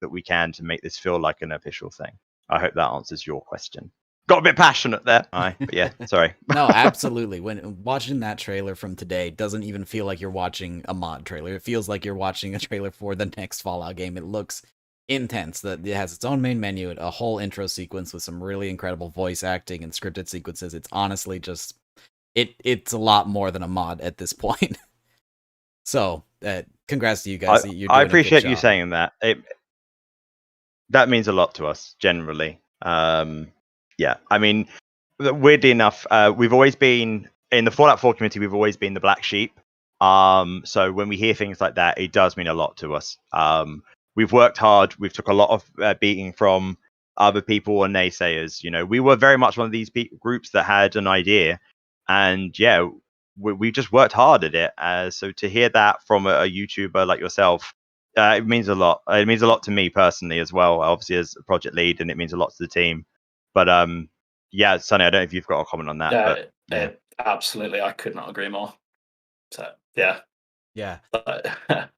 that we can to make this feel like an official thing. I hope that answers your question. Got a bit passionate there. But yeah, sorry. No, absolutely. When watching that trailer from today doesn't even feel like you're watching a mod trailer. It feels like you're watching a trailer for the next Fallout game. It looks intense. That it has its own main menu, a whole intro sequence with some really incredible voice acting and scripted sequences. It's honestly just it's a lot more than a mod at this point. So, congrats to you guys. You're doing I a good appreciate you job. saying that. That means a lot to us generally. Yeah, I mean, weirdly enough, we've always been in the Fallout 4 community. We've always been the black sheep. So when we hear things like that, it does mean a lot to us. We've worked hard. We've took a lot of beating from other people and naysayers. We were very much one of these groups that had an idea, and yeah, we just worked hard at it. So to hear that from a YouTuber like yourself, it means a lot. It means a lot to me personally as well, obviously as a project lead, and it means a lot to the team. But yeah, Sonny, I don't know if you've got a comment on that. Absolutely, I could not agree more. So yeah.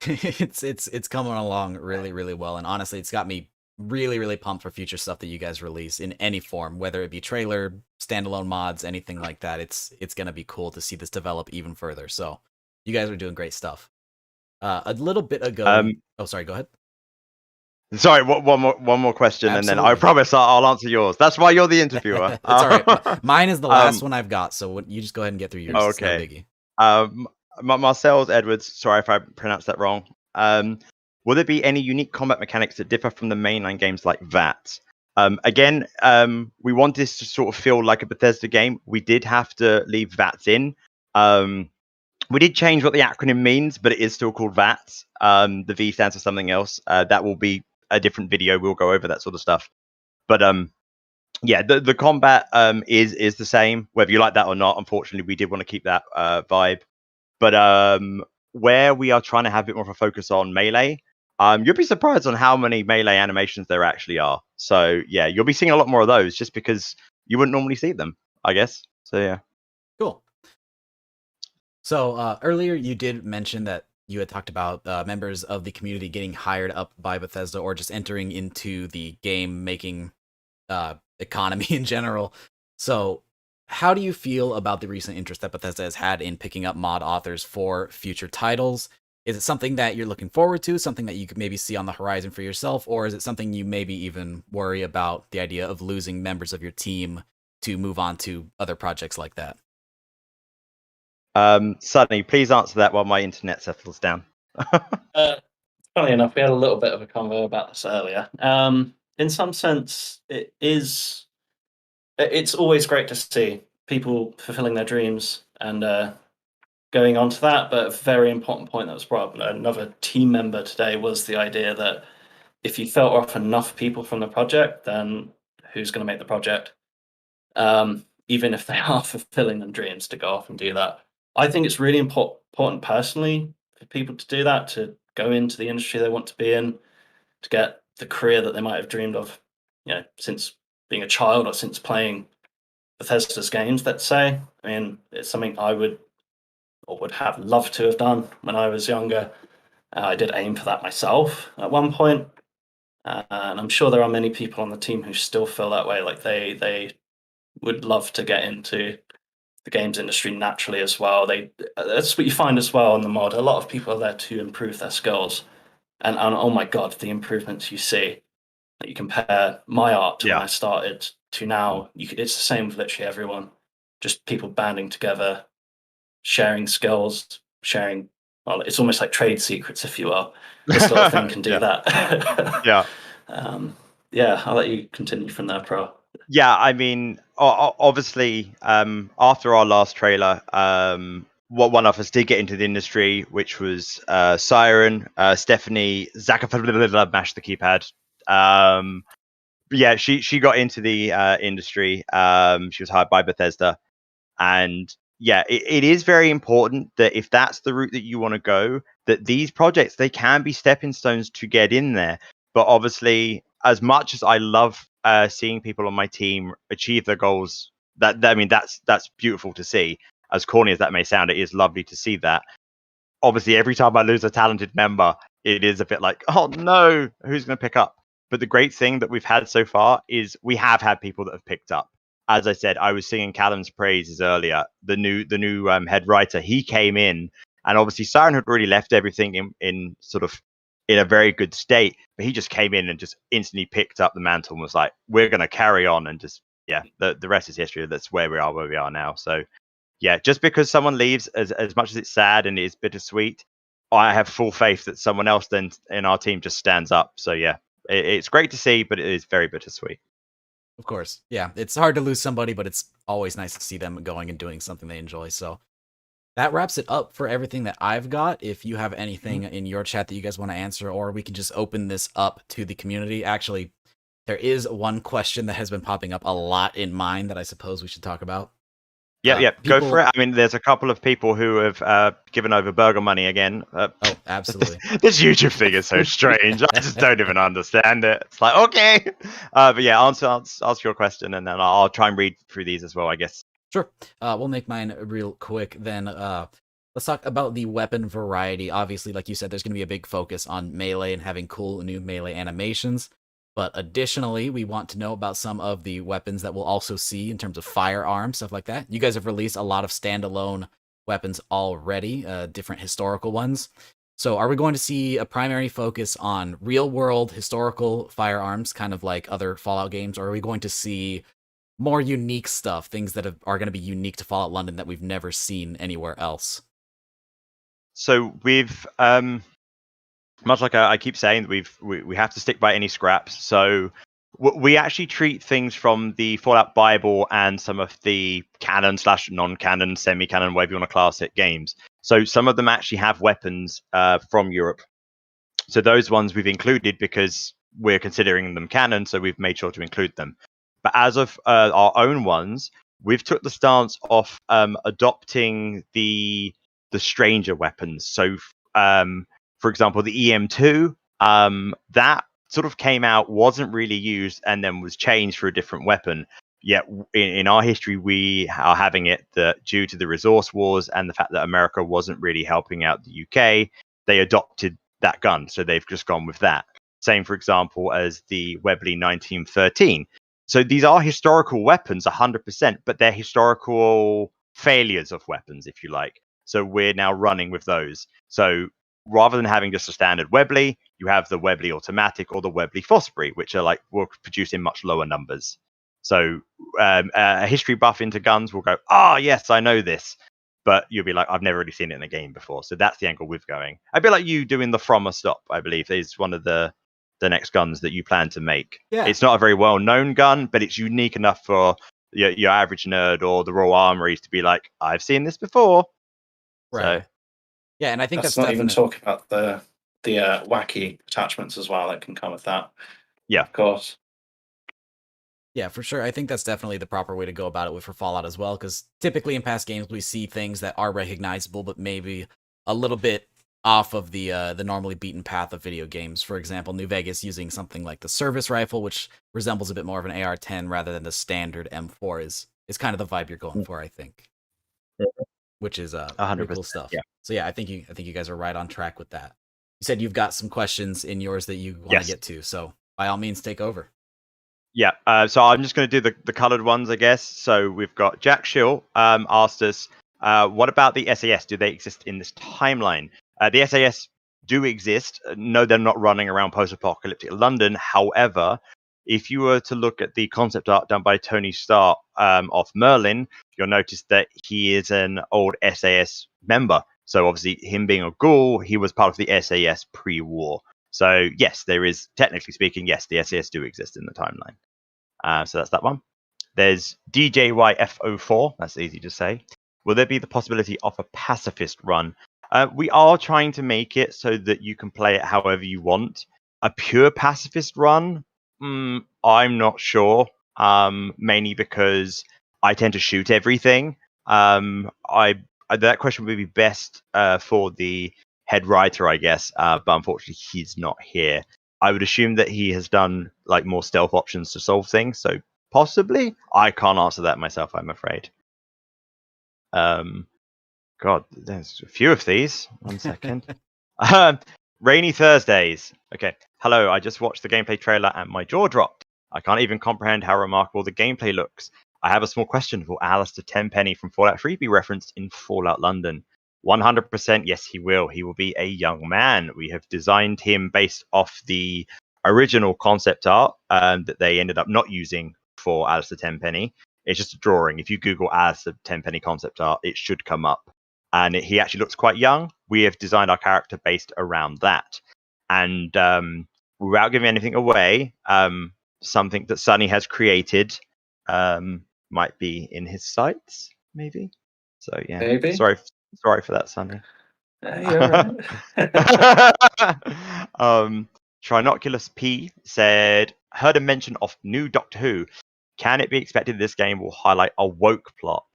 It's coming along really, really well, and honestly, it's got me really, really pumped for future stuff that you guys release in any form, whether it be trailer, standalone mods, anything like that. It's gonna be cool to see this develop even further. So, you guys are doing great stuff. A little bit ago. Oh, sorry. Go ahead. Sorry, one more question, Absolutely. and then I promise I'll answer yours. That's why you're the interviewer. It's all right. Mine is the last one I've got, so you just go ahead and get through yours. Okay. No Marcel's Edwards. Sorry if I pronounced that wrong. Will there be any unique combat mechanics that differ from the mainline games like that? Again, we want this to sort of feel like a Bethesda game. We did have to leave VATs in. We did change what the acronym means, but it is still called VATs. The V stands for something else. That will be a different video. We'll go over that sort of stuff. But yeah, the combat is the same, whether you like that or not. Unfortunately, we did want to keep that vibe. But where we are trying to have a bit more of a focus on melee, you'll be surprised on how many melee animations there actually are. So yeah, you'll be seeing a lot more of those just because you wouldn't normally see them, I guess. So yeah. Cool. So earlier you did mention that you had talked about members of the community getting hired up by Bethesda or just entering into the game making economy in general. So how do you feel about the recent interest that Bethesda has had in picking up mod authors for future titles? Is it something that you're looking forward to, something that you could maybe see on the horizon for yourself, or is it something you maybe even worry about the idea of losing members of your team to move on to other projects like that? Suddenly, please answer that while my internet settles down. Funny enough, we had a little bit of a convo about this earlier. In some sense, it's always great to see people fulfilling their dreams and going on to that. But a very important point that was brought up, another team member today, was the idea that if you filter off enough people from the project, then who's going to make the project? Even if they are fulfilling their dreams to go off and do that. I think it's really important personally for people to do that, to go into the industry they want to be in, to get the career that they might have dreamed of, since being a child or since playing Bethesda's games, let's say. I mean, it's something I would have loved to have done when I was younger. I did aim for that myself at one point. And I'm sure there are many people on the team who still feel that way, like they would love to get into the games industry naturally as well. That's what you find as well in the mod. A lot of people are there to improve their skills. And oh my God, the improvements you see. You compare my art to when I started to now, it's the same with literally everyone. Just people banding together, sharing skills, sharing well, it's almost like trade secrets, if you will. This sort of thing can do that. Yeah. Yeah, I'll let you continue from there, Pro. Yeah, I mean, obviously, after our last trailer, what one of us did get into the industry, which was Siren, Stephanie, Zaka, mash the keypad. Yeah, she got into the industry. She was hired by Bethesda, and yeah, it is very important that if that's the route that you want to go, that these projects, they can be stepping stones to get in there. But obviously, as much as I love seeing people on my team achieve their goals, I mean, that's beautiful to see. As corny as that may sound, it is lovely to see that. Obviously, every time I lose a talented member, it is a bit like, oh no, who's going to pick up? But the great thing that we've had so far is we have had people that have picked up. As I said, I was singing Callum's praises earlier. The new head writer, he came in, and obviously Siren had already left everything in sort of in a very good state, but he just came in and just instantly picked up the mantle and was like, "We're going to carry on," and just the rest is history. That's where we are now. So yeah, just because someone leaves, as much as it's sad and it is bittersweet, I have full faith that someone else then in our team just stands up. So yeah, it's great to see, but it is very bittersweet. Of course. Yeah, it's hard to lose somebody, but it's always nice to see them going and doing something they enjoy. So that wraps it up for everything that I've got. If you have anything in your chat that you guys want to answer, or we can just open this up to the community. Actually, there is one question that has been popping up a lot in mine that I suppose we should talk about. Yeah, go for it. I mean, there's a couple of people who have given over burger money again. Oh, absolutely. This YouTube thing is so strange. I just don't even understand it. It's like, okay. But yeah, answer your question, and then I'll try and read through these as well, I guess. Sure. We'll make mine real quick then. Let's talk about the weapon variety. Obviously, like you said, there's going to be a big focus on melee and having cool new melee animations. But additionally, we want to know about some of the weapons that we'll also see in terms of firearms, stuff like that. You guys have released a lot of standalone weapons already, different historical ones. So are we going to see a primary focus on real-world historical firearms, kind of like other Fallout games, or are we going to see more unique stuff, things that are going to be unique to Fallout London that we've never seen anywhere else? So we've much like I keep saying, we have to stick by any scraps. So we actually treat things from the Fallout Bible and some of the canon / non-canon, semi-canon, whatever you want to class it, games. So some of them actually have weapons from Europe. So those ones we've included because we're considering them canon, so we've made sure to include them. But as of our own ones, we've took the stance of adopting the stranger weapons. So for example, the EM2, that sort of came out, wasn't really used, and then was changed for a different weapon. Yet in our history, we are having it that due to the resource wars and the fact that America wasn't really helping out the UK, they adopted that gun. So they've just gone with that. Same, for example, as the Webley 1913. So these are historical weapons, 100%, but they're historical failures of weapons, if you like. So we're now running with those. So rather than having just a standard Webley, you have the Webley Automatic or the Webley Fosbury, which are will produce in much lower numbers. So a history buff into guns will go, yes, I know this. But you'll be like, I've never really seen it in a game before. So that's the angle we're going. A bit like you doing the From a Stop, I believe, is one of the next guns that you plan to make. Yeah. It's not a very well-known gun, but it's unique enough for your average nerd or the Royal Armories to be like, I've seen this before. Right. So, yeah, and I think that's not even talk about the wacky attachments as well that can come with that. Yeah, of course. Yeah, for sure. I think that's definitely the proper way to go about it for Fallout as well, because typically in past games we see things that are recognizable, but maybe a little bit off of the normally beaten path of video games. For example, New Vegas using something like the service rifle, which resembles a bit more of an AR-10 rather than the standard M4 is kind of the vibe you're going for, I think. Which is 100% cool stuff. Yeah. So yeah, I think you guys are right on track with that. You said you've got some questions in yours that you want to get to, so by all means, take over. Yeah, so I'm just going to do the coloured ones, I guess. So we've got Jack Schill asked us, what about the SAS? Do they exist in this timeline? The SAS do exist. No, they're not running around post-apocalyptic London. However, if you were to look at the concept art done by Tony Starr of Merlin, you'll notice that he is an old SAS member. So obviously, him being a ghoul, he was part of the SAS pre-war. So yes, there is, technically speaking, yes, the SAS do exist in the timeline. So that's that one. There's DJYF04. That's easy to say. Will there be the possibility of a pacifist run? We are trying to make it so that you can play it however you want. A pure pacifist run? I'm not sure. Mainly because I tend to shoot everything. That question would be best for the head writer, I guess. But unfortunately, he's not here. I would assume that he has done like more stealth options to solve things. So possibly, I can't answer that myself. I'm afraid. God, there's a few of these. 1 second. Rainy Thursdays. Okay. Hello, I just watched the gameplay trailer and my jaw dropped. I can't even comprehend how remarkable the gameplay looks. I have a small question. Will Alistair Tenpenny from Fallout 3 be referenced in Fallout London? 100% yes, he will. He will be a young man. We have designed him based off the original concept art that they ended up not using for Alistair Tenpenny. It's just a drawing. If you Google Alistair Tenpenny concept art, it should come up. And he actually looks quite young. We have designed our character based around that. And without giving anything away, something that Sunny has created might be in his sights, maybe. So yeah, Maybe. sorry for that, Sunny. You're right. Trinoculus P said, heard a mention of new Doctor Who. Can it be expected this game will highlight a woke plot?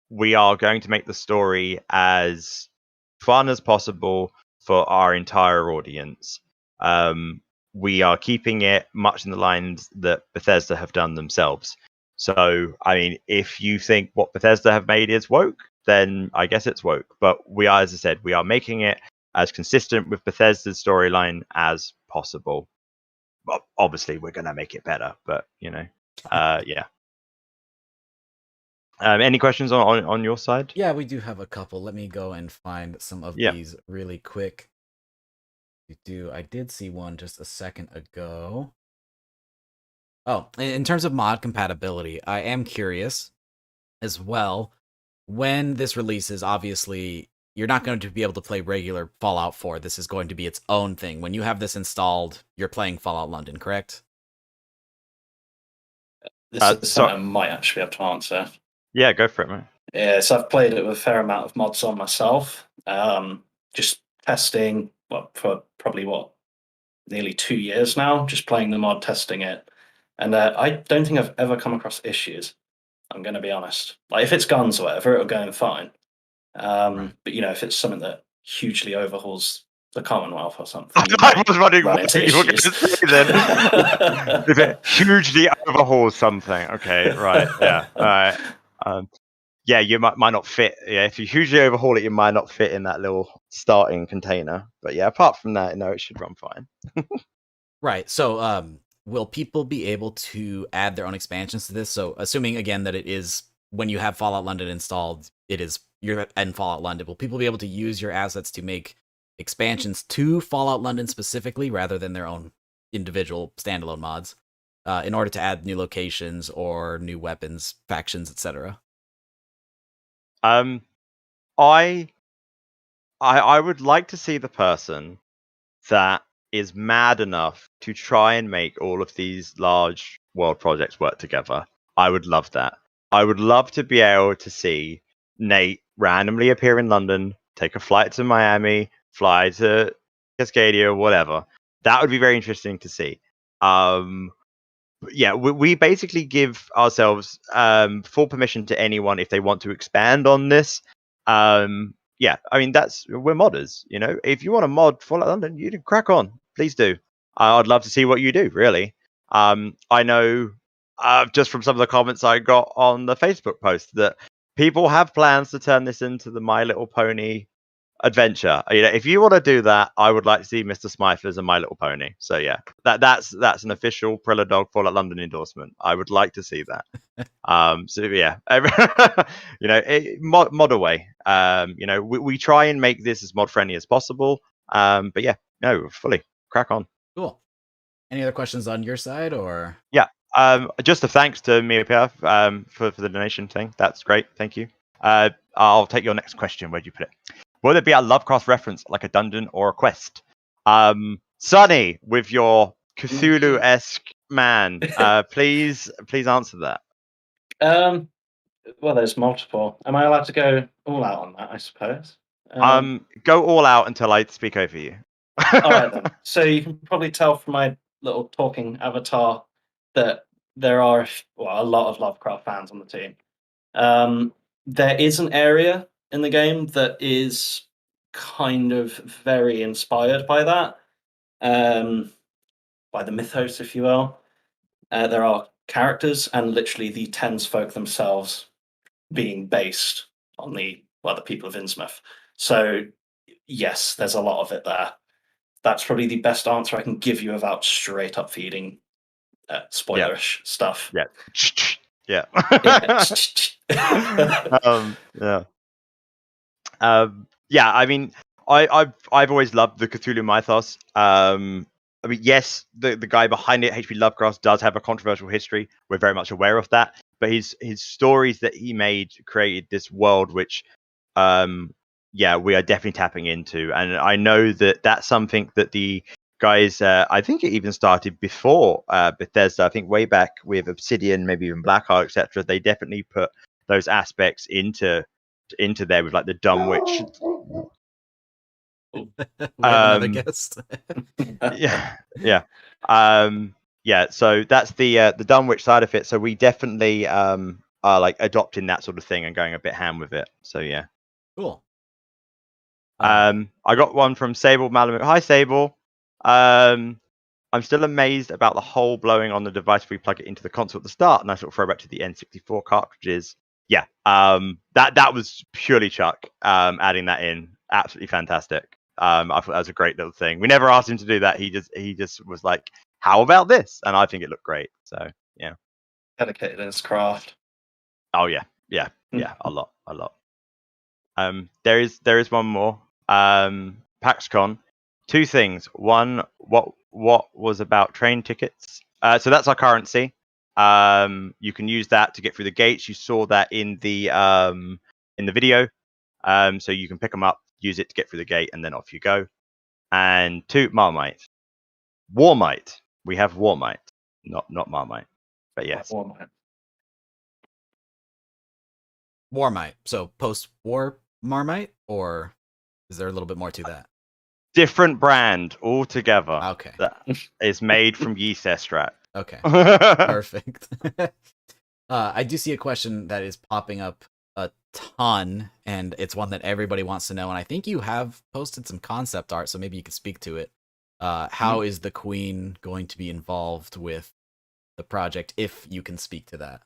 We are going to make the story as fun as possible for our entire audience. We are keeping it much in the lines that Bethesda have done themselves. So, I mean, if you think what Bethesda have made is woke, then I guess it's woke. But we are, as I said, we are making it as consistent with Bethesda's storyline as possible. Well, obviously, we're going to make it better, but, yeah. Any questions on your side? Yeah, we do have a couple. Let me go and find some of these really quick. I did see one just a second ago. Oh, in terms of mod compatibility, I am curious as well. When this releases, obviously, you're not going to be able to play regular Fallout 4. This is going to be its own thing. When you have this installed, you're playing Fallout London, correct? This is something I might actually be able to answer. Yeah, go for it, mate. Yeah, so I've played it with a fair amount of mods on myself. Just testing, for probably nearly 2 years now, just playing the mod, testing it. And I don't think I've ever come across issues. I'm going to be honest. Like, if it's guns or whatever, it'll go fine. But, if it's something that hugely overhauls the Commonwealth or something, you I was wondering run what into you were going issues. to say then. If it hugely overhauls something. Okay, right, yeah, all right. Yeah, you might not fit. Yeah, if you hugely overhaul it, you might not fit in that little starting container. But yeah, apart from that, no, it should run fine. Right. So, will people be able to add their own expansions to this? So, assuming again that it is when you have Fallout London installed, you're in Fallout London. Will people be able to use your assets to make expansions to Fallout London specifically, rather than their own individual standalone mods, in order to add new locations or new weapons, factions, etc.? I would like to see the person that is mad enough to try and make all of these large world projects work together. I would love that. I would love to be able to see Nate randomly appear in London, take a flight to Miami, fly to Cascadia, whatever. That would be very interesting to see. Yeah, we basically give ourselves full permission to anyone if they want to expand on this. Yeah, I mean, we're modders, If you want to mod Fallout London, you can crack on. Please do. I'd love to see what you do, really. I know just from some of the comments I got on the Facebook post that people have plans to turn this into the My Little Pony adventure. If you want to do that, I would like to see Mr. Smythe as a My Little Pony. So yeah, that's an official Prilla Dog Fallout London endorsement. I would like to see that. So yeah, mod away. We try and make this as mod friendly as possible. But yeah, no, fully crack on. Cool. Any other questions on your side, or? Yeah. Just a thanks to Mia for the donation thing. That's great. Thank you. I'll take your next question. Where'd you put it? Will there be a Lovecraft reference, like a dungeon or a quest? Sonny, with your Cthulhu-esque man, please answer that. Well, there's multiple. Am I allowed to go all out on that? I suppose. Go all out until I speak over you. All right then. So you can probably tell from my little talking avatar that there are a lot of Lovecraft fans on the team. There is an area in the game that is kind of very inspired by that, by the mythos, if you will. There are characters and literally the townsfolk themselves being based on the people of Innsmouth. So yes, there's a lot of it there. That's probably the best answer I can give you without straight up feeding spoilerish stuff. Yeah. Yeah. Yeah. I mean, I've always loved the Cthulhu mythos. I mean, yes, the guy behind it, H.P. Lovecraft, does have a controversial history. We're very much aware of that. But his stories that he made created this world, which, yeah, we are definitely tapping into. And I know that that's something that the guys, I think it even started before Bethesda. I think way back with Obsidian, maybe even Blackheart, etc. They definitely put those aspects into there with like the Dumb Witch. We have another guest. Yeah. Yeah. So that's the Dumb Witch side of it. So we definitely are like adopting that sort of thing and going a bit ham with it. So yeah. Cool. I got one from Sable Malamute. Hi, Sable. I'm still amazed about the hole blowing on the device if we plug it into the console at the start. Nice little throwback to the N64 cartridges. Yeah. That was purely Chuck adding that in. Absolutely fantastic. I thought that was a great little thing. We never asked him to do that. He just was like, "How about this?" And I think it looked great. So yeah. Dedicated in his craft. Oh yeah. A lot. There is one more. PAXCon. Two things. One, what was about train tickets? So that's our currency. You can use that to get through the gates. You saw that in the video. So you can pick them up, use it to get through the gate, and then off you go. And two, Marmite. Warmite. We have Warmite, not Marmite. But yes. Warmite. So post-war Marmite, or is there a little bit more to that? Different brand altogether. Okay. That is made from yeast extract. Okay. Perfect. I do see a question that is popping up a ton, and it's one that everybody wants to know. And I think you have posted some concept art, so maybe you could speak to it. How is the Queen going to be involved with the project, if you can speak to that?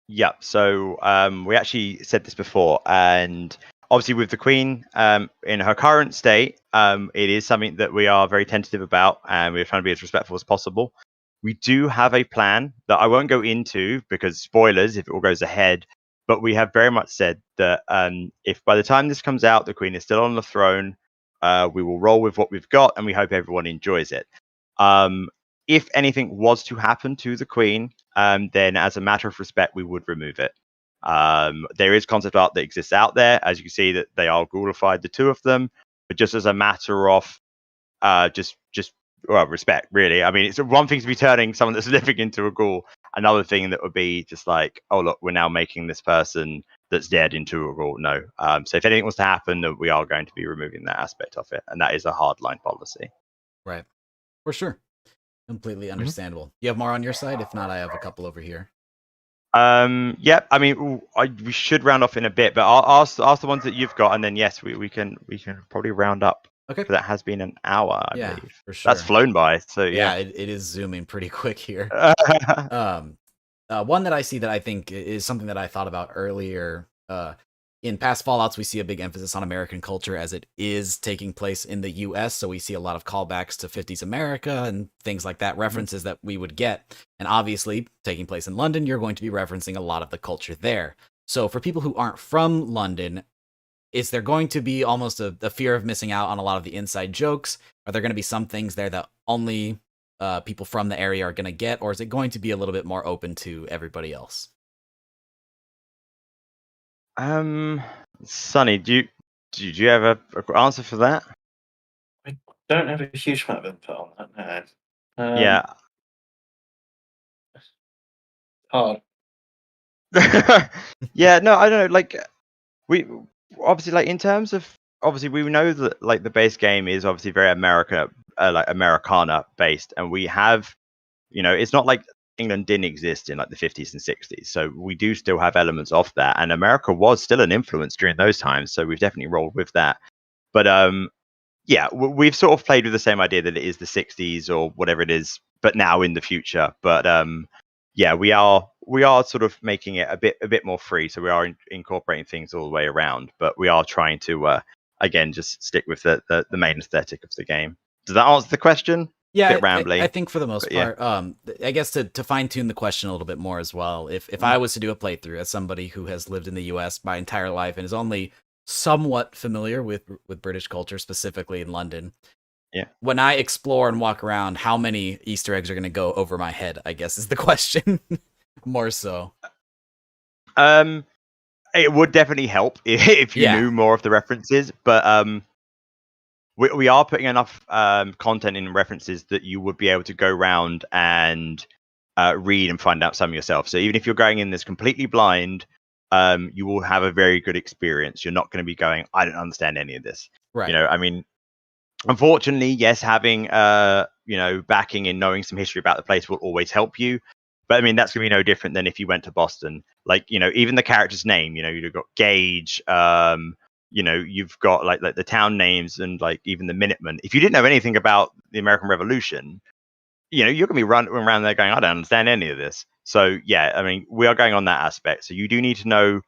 Yeah, so we actually said this before, and obviously with the Queen in her current state, it is something that we are very tentative about, and we're trying to be as respectful as possible. We do have a plan that I won't go into because spoilers if it all goes ahead, but we have very much said that if by the time this comes out, the Queen is still on the throne, we will roll with what we've got, and we hope everyone enjoys it. If anything was to happen to the Queen, then as a matter of respect, we would remove it. There is concept art that exists out there. As you can see, that they are ghoulified, the two of them, but just as a matter of respect, really. I mean, it's one thing to be turning someone that's living into a ghoul. Another thing that would be just like, oh look, we're now making this person that's dead into a ghoul. No. So if anything was to happen, we are going to be removing that aspect of it, and that is a hardline policy. Right, for sure. Completely understandable. You have more on your side? If not, I have a couple over here. Yeah. I mean, we should round off in a bit, but I'll ask the ones that you've got, and then yes, we can probably round up. Okay. That has been an hour, I believe. For sure. That's flown by. So yeah. It is zooming pretty quick here. One that I see that I think is something that I thought about earlier. In past Fallouts, we see a big emphasis on American culture as it is taking place in the US. So we see a lot of callbacks to 50s America and things like that, references that we would get. And obviously, taking place in London, you're going to be referencing a lot of the culture there. So for people who aren't from London, is there going to be almost a fear of missing out on a lot of the inside jokes? Are there going to be some things there that only people from the area are going to get? Or is it going to be a little bit more open to everybody else? Sonny, do you have a answer for that? I don't have a huge amount of input on that. No. Yeah. Hard. Yeah, no, I don't know. Like, we obviously, like, in terms of, obviously we know that, like, the base game is obviously very like Americana based, and we have, it's not like England didn't exist in like the 50s and 60s, so we do still have elements of that, and America was still an influence during those times, so we've definitely rolled with that. But yeah, we've sort of played with the same idea that it is the 60s or whatever it is, but now in the future. But yeah, we are sort of making it a bit more free. So we are incorporating things all the way around, but we are trying to again just stick with the main aesthetic of the game. Does that answer the question? Yeah, Bit rambly. I think for the most but yeah. part, I guess to fine tune the question a little bit more as well. If I was to do a playthrough as somebody who has lived in the U.S. my entire life and is only somewhat familiar with British culture, specifically in London, Yeah. when I explore and walk around, how many Easter eggs are going to go over my head? I guess is the question. More so. It would definitely help if you Yeah. knew more of the references, but we are putting enough content in references that you would be able to go around and read and find out some yourself. So even if you're going in this completely blind, you will have a very good experience. You're not going to be going, I don't understand any of this. Right. I mean, unfortunately, yes, having backing and knowing some history about the place will always help you. But I mean, that's gonna be no different than if you went to Boston. Like, even the character's name, you've got Gage, you've got like the town names and like even the Minutemen. If you didn't know anything about the American Revolution, you're gonna be running around there going, I don't understand any of this. So yeah, I mean, we are going on that aspect. So you do need to know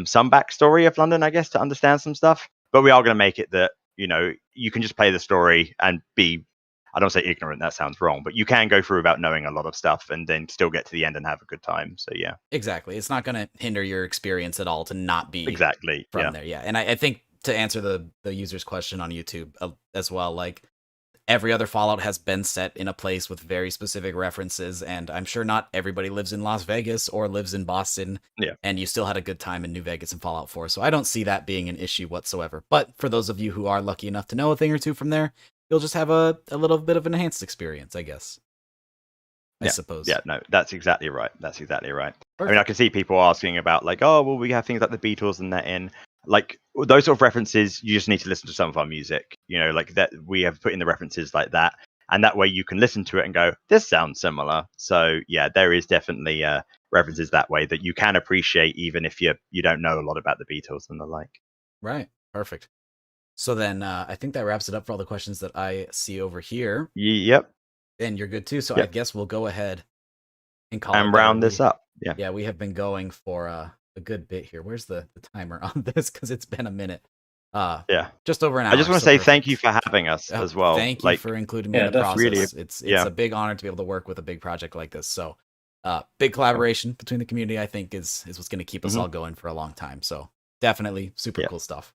some backstory of London, I guess, to understand some stuff. But we are going to make it that you can just play the story and be, I don't say ignorant, that sounds wrong, but you can go through without knowing a lot of stuff and then still get to the end and have a good time. So yeah, exactly. It's not going to hinder your experience at all to not be exactly from there. Yeah, and I think to answer the user's question on YouTube as well, like, every other Fallout has been set in a place with very specific references, and I'm sure not everybody lives in Las Vegas or lives in Boston. Yeah. And you still had a good time in New Vegas and Fallout 4, so I don't see that being an issue whatsoever. But for those of you who are lucky enough to know a thing or two from there, you'll just have a little bit of an enhanced experience, I guess. I suppose. Yeah, no, that's exactly right. That's exactly right. Perfect. I mean, I can see people asking about like, oh, well, we have things like the Beatles and that in. Like those sort of references, you just need to listen to some of our music. Like that we have put in the references like that, and that way you can listen to it and go, this sounds similar. So yeah, there is definitely references that way that you can appreciate even if you don't know a lot about the Beatles and the like. Right. Perfect. So then I think that wraps it up for all the questions that I see over here. Yep. And you're good too. So Yep. I guess we'll go ahead and call and round this up. Yeah. Yeah, we have been going for a good bit here. Where's the timer on this? Because it's been a minute. Yeah. Just over an hour. I just want to say thank you for having us as well. Thank you for including me in the process. Really, it's a big honor to be able to work with a big project like this. So big collaboration between the community, I think, is what's going to keep us all going for a long time. So definitely super cool stuff.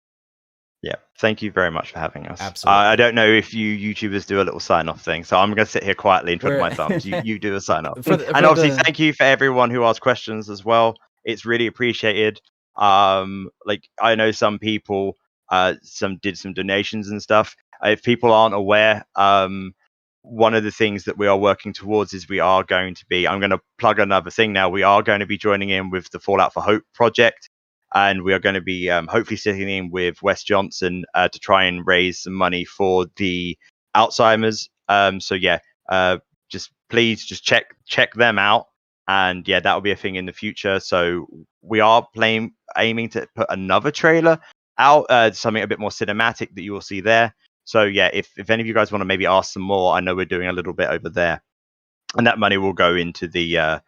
Yeah, thank you very much for having us. Absolutely. I don't know if you YouTubers do a little sign-off thing, so I'm going to sit here quietly and twiddle my thumbs. You do a sign-off. And obviously, thank you for everyone who asked questions as well. It's really appreciated. Like, I know some people did some donations and stuff. If people aren't aware, one of the things that we are working towards is I'm going to plug another thing now. We are going to be joining in with the Fallout for Hope project. And we are going to be hopefully sitting in with Wes Johnson to try and raise some money for the Alzheimer's. So yeah, please check them out. And yeah, that will be a thing in the future. So we are aiming to put another trailer out, something a bit more cinematic that you will see there. So yeah, if any of you guys want to maybe ask some more, I know we're doing a little bit over there, and that money will go into the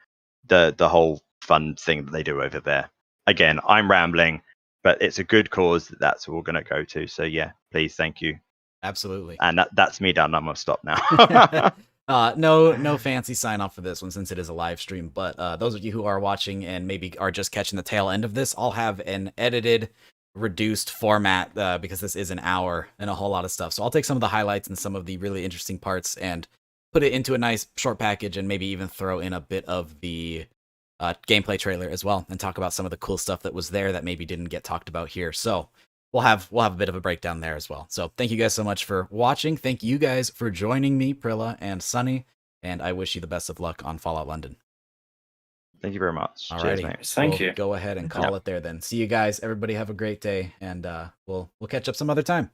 whole fun thing that they do over there. Again, I'm rambling, but it's a good cause that's all going to go to. So yeah, please, thank you. Absolutely. And that's me done. I'm going to stop now. No fancy sign off for this one since it is a live stream. But those of you who are watching and maybe are just catching the tail end of this, I'll have an edited, reduced format because this is an hour and a whole lot of stuff. So I'll take some of the highlights and some of the really interesting parts and put it into a nice short package and maybe even throw in a bit of the gameplay trailer as well, and talk about some of the cool stuff that was there that maybe didn't get talked about here. So we'll have a bit of a breakdown there as well. So thank you guys so much for watching. Thank you guys for joining me, Prilla and Sunny, and I wish you the best of luck on Fallout London. Thank you very much. Cheers, Alrighty, mate. Thank you. Go ahead and call it there then. See you guys. Everybody have a great day, and we'll catch up some other time.